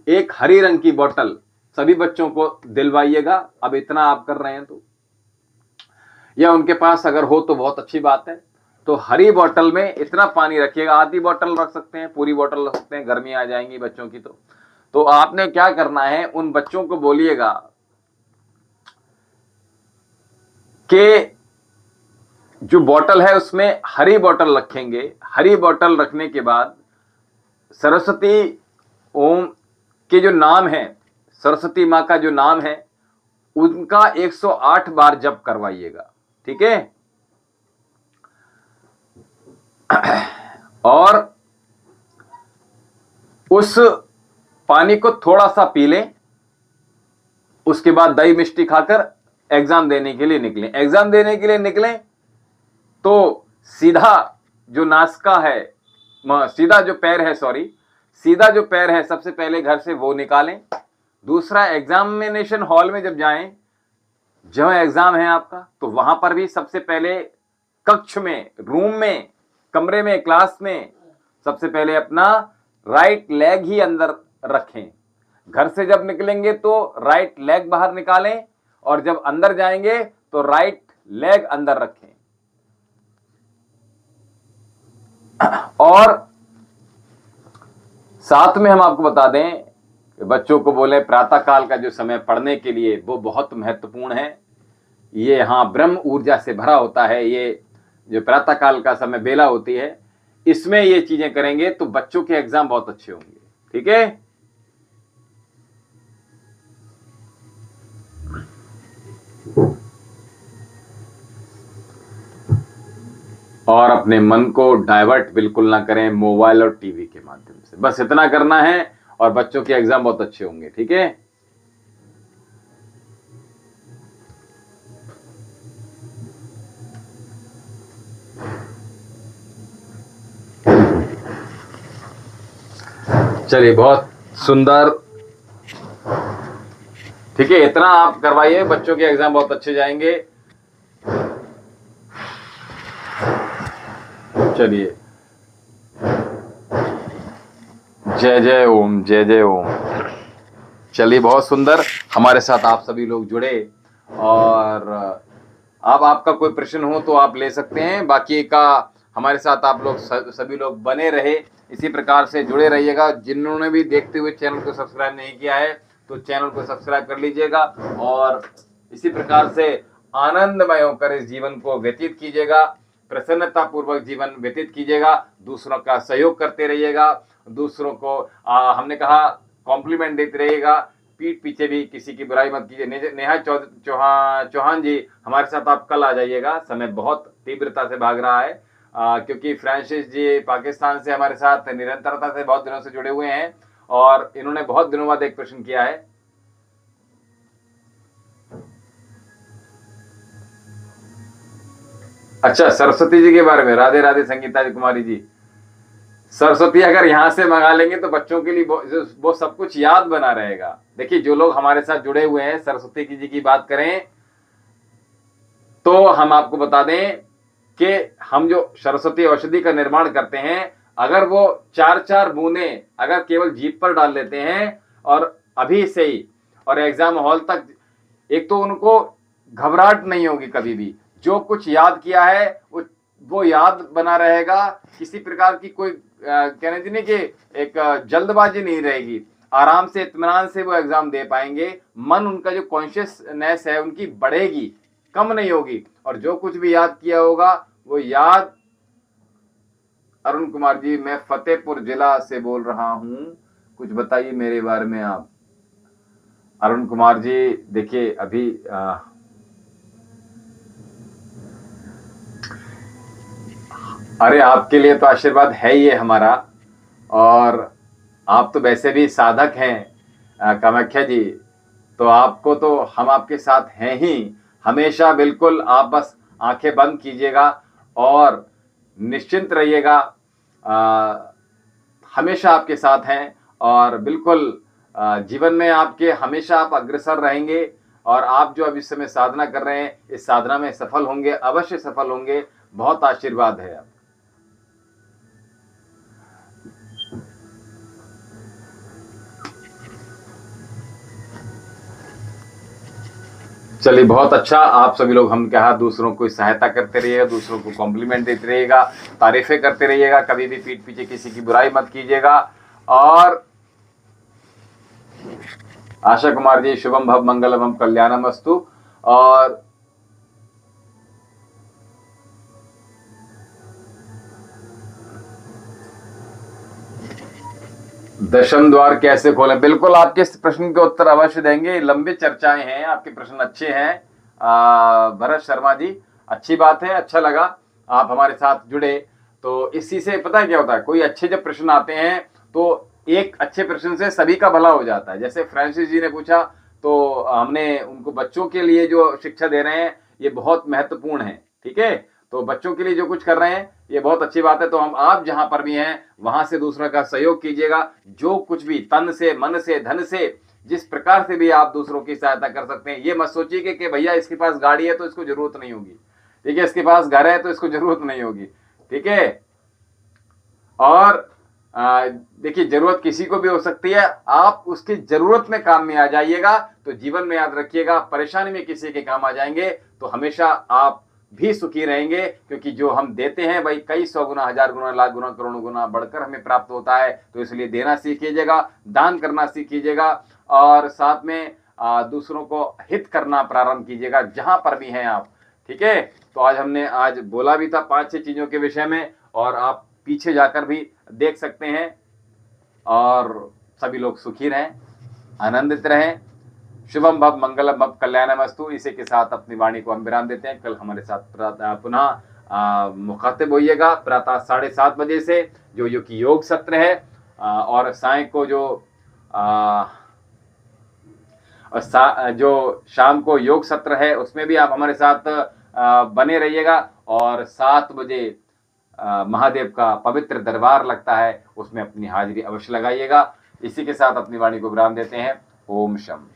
एक हरी रंग की बोतल सभी बच्चों को दिलवाइएगा। अब इतना आप कर रहे हैं तो, या उनके पास अगर हो तो बहुत अच्छी बात है। तो हरी बोतल में इतना पानी रखिएगा, आधी बोतल रख सकते हैं, पूरी बोतल रख सकते हैं, गर्मी आ जाएंगी बच्चों की। तो आपने क्या करना है, उन बच्चों को बोलिएगा कि जो बोतल है उसमें हरी बोतल रखेंगे। हरी बोतल रखने के बाद सरस्वती ओम के जो नाम है, सरस्वती माँ का जो नाम है, उनका 108 बार जप करवाइएगा। ठीक है, और उस पानी को थोड़ा सा पी लें। उसके बाद दही मिष्टी खाकर एग्जाम देने के लिए निकलें। एग्जाम देने के लिए निकलें तो सीधा जो नासका है, सीधा जो पैर है सबसे पहले घर से वो निकालें। दूसरा, एग्जामिनेशन हॉल में जब जाएं, जहां एग्जाम है आपका, तो वहां पर भी सबसे पहले कक्ष में, रूम में, कमरे में, क्लास में सबसे पहले अपना राइट लेग ही अंदर रखें। घर से जब निकलेंगे तो राइट लेग बाहर निकालें, और जब अंदर जाएंगे तो राइट लेग अंदर रखें। और साथ में हम आपको बता दें कि बच्चों को बोले प्रातः काल का जो समय पढ़ने के लिए वो बहुत महत्वपूर्ण है। ये यहाँ ब्रह्म ऊर्जा से भरा होता है। ये जो प्रातः काल का समय बेला होती है, इसमें ये चीजें करेंगे तो बच्चों के एग्जाम बहुत अच्छे होंगे। ठीक है, और अपने मन को डाइवर्ट बिल्कुल ना करें मोबाइल और टीवी के माध्यम से। बस इतना करना है और बच्चों के एग्जाम बहुत अच्छे होंगे। ठीक है, चलिए, बहुत सुंदर। ठीक है, इतना आप करवाइए, बच्चों के एग्जाम बहुत अच्छे जाएंगे। चलिए, जय जय ओम, जय जय ओम। चलिए, बहुत सुंदर, हमारे साथ आप सभी लोग जुड़े। और अब आपका कोई प्रश्न हो तो आप ले सकते हैं, बाकी का हमारे साथ आप लोग सभी लोग बने रहे, इसी प्रकार से जुड़े रहिएगा। जिन्होंने भी देखते हुए चैनल को सब्सक्राइब नहीं किया है तो चैनल को सब्सक्राइब कर लीजिएगा और इसी प्रकार से आनंदमय होकर इस जीवन को व्यतीत कीजिएगा, प्रसन्नता पूर्वक जीवन व्यतीत कीजिएगा, दूसरों का सहयोग करते रहिएगा, दूसरों को हमने कहा कॉम्प्लीमेंट देते रहिएगा, पीठ पीछे भी किसी की बुराई मत कीजिए। नेहा चौहान जी हमारे साथ आप कल आ जाइएगा, समय बहुत तीव्रता से भाग रहा है क्योंकि फ्रांसिस जी पाकिस्तान से हमारे साथ निरंतरता से बहुत दिनों से जुड़े हुए हैं और इन्होंने बहुत दिनों बाद एक प्रश्न किया है। अच्छा, सरस्वती जी के बारे में, राधे राधे संगीता जी कुमारी जी। सरस्वती अगर यहां से मंगा लेंगे तो बच्चों के लिए वो सब कुछ याद बना रहेगा। देखिए, जो लोग हमारे साथ जुड़े हुए हैं, सरस्वती जी की बात करें तो हम आपको बता दें कि हम जो सरस्वती औषधि का निर्माण करते हैं, अगर वो 4-4 बूंदें अगर केवल जीभ पर डाल लेते हैं और अभी से ही और एग्जाम हॉल तक, एक तो उनको घबराहट नहीं होगी कभी भी, जो कुछ याद किया है वो याद बना रहेगा, किसी प्रकार की कोई कहने दीजिए कि एक जल्दबाजी नहीं रहेगी, आराम से इत्मीनान से वो एग्जाम दे पाएंगे। मन उनका जो कॉन्शियसनेस है उनकी बढ़ेगी, कम नहीं होगी और जो कुछ भी याद किया होगा वो याद। अरुण कुमार जी, मैं फतेहपुर जिला से बोल रहा हूं, कुछ बताइए मेरे बारे में आप। अरुण कुमार जी देखिए, अभी अरे आपके लिए तो आशीर्वाद है ही है हमारा, और आप तो वैसे भी साधक हैं कामाख्या जी, तो आपको तो हम आपके साथ हैं ही हमेशा। बिल्कुल आप बस आंखें बंद कीजिएगा और निश्चिंत रहिएगा, हमेशा आपके साथ हैं और बिल्कुल जीवन में आपके हमेशा आप अग्रसर रहेंगे और आप जो अभी इस समय साधना कर रहे हैं, इस साधना में सफल होंगे, अवश्य सफल होंगे। बहुत आशीर्वाद है आप। चलिए, बहुत अच्छा। आप सभी लोग हम कहा दूसरों को सहायता करते रहिएगा, दूसरों को कॉम्प्लीमेंट देते रहिएगा, तारीफें करते रहिएगा, कभी भी पीठ पीछे किसी की बुराई मत कीजिएगा। और आशा कुमार जी, शुभम भव मंगलम कल्याणम अस्तु। और दशम द्वार कैसे खोलें, बिल्कुल आपके इस प्रश्न के उत्तर अवश्य देंगे। लंबी चर्चाएं हैं, आपके प्रश्न अच्छे हैं भरत शर्मा जी, अच्छी बात है, अच्छा लगा आप हमारे साथ जुड़े। तो इसी से पता है क्या होता है, कोई अच्छे जब प्रश्न आते हैं तो एक अच्छे प्रश्न से सभी का भला हो जाता है। जैसे फ्रांसिस जी ने पूछा तो हमने उनको बच्चों के लिए जो शिक्षा दे रहे हैं ये बहुत महत्वपूर्ण है, ठीक है। तो बच्चों के लिए जो कुछ कर रहे हैं ये बहुत अच्छी बात है। तो हम आप जहां पर भी हैं वहां से दूसरों का सहयोग कीजिएगा, जो कुछ भी तन से, मन से, धन से, जिस प्रकार से भी आप दूसरों की सहायता कर सकते हैं। ये मत सोचिए कि भैया इसके पास गाड़ी है तो इसको जरूरत नहीं होगी, ठीक है, इसके पास घर है तो इसको जरूरत नहीं होगी, ठीक है। और देखिए, जरूरत किसी को भी हो सकती है, आप उसकी जरूरत में काम में आ जाइएगा तो जीवन में याद रखिएगा, परेशानी में किसी के काम आ जाएंगे तो हमेशा आप भी सुखी रहेंगे, क्योंकि जो हम देते हैं भाई कई 100 गुना, 1000 गुना, लाख गुना, करोड़ों गुना बढ़कर हमें प्राप्त होता है। तो इसलिए देना सीखिएगा, दान करना सीखिएगा और साथ में दूसरों को हित करना प्रारंभ कीजिएगा जहां पर भी हैं आप, ठीक है। तो आज हमने बोला भी था 5-6 चीजों के विषय में और आप पीछे जाकर भी देख सकते हैं। और सभी लोग सुखी रहें, आनंदित रहें, शुभम भव मंगलम भव कल्याणमस्तु। इसी के साथ अपनी वाणी को हम विराम देते हैं। कल हमारे साथ पुनः मुखातिब होइएगा प्रातः 7:30 बजे से, जो योग सत्र है, और साय को जो शाम को योग सत्र है उसमें भी आप हमारे साथ बने रहिएगा। और 7 बजे महादेव का पवित्र दरबार लगता है, उसमें अपनी हाजिरी अवश्य लगाइएगा। इसी के साथ अपनी वाणी को विराम देते हैं। ओम शम।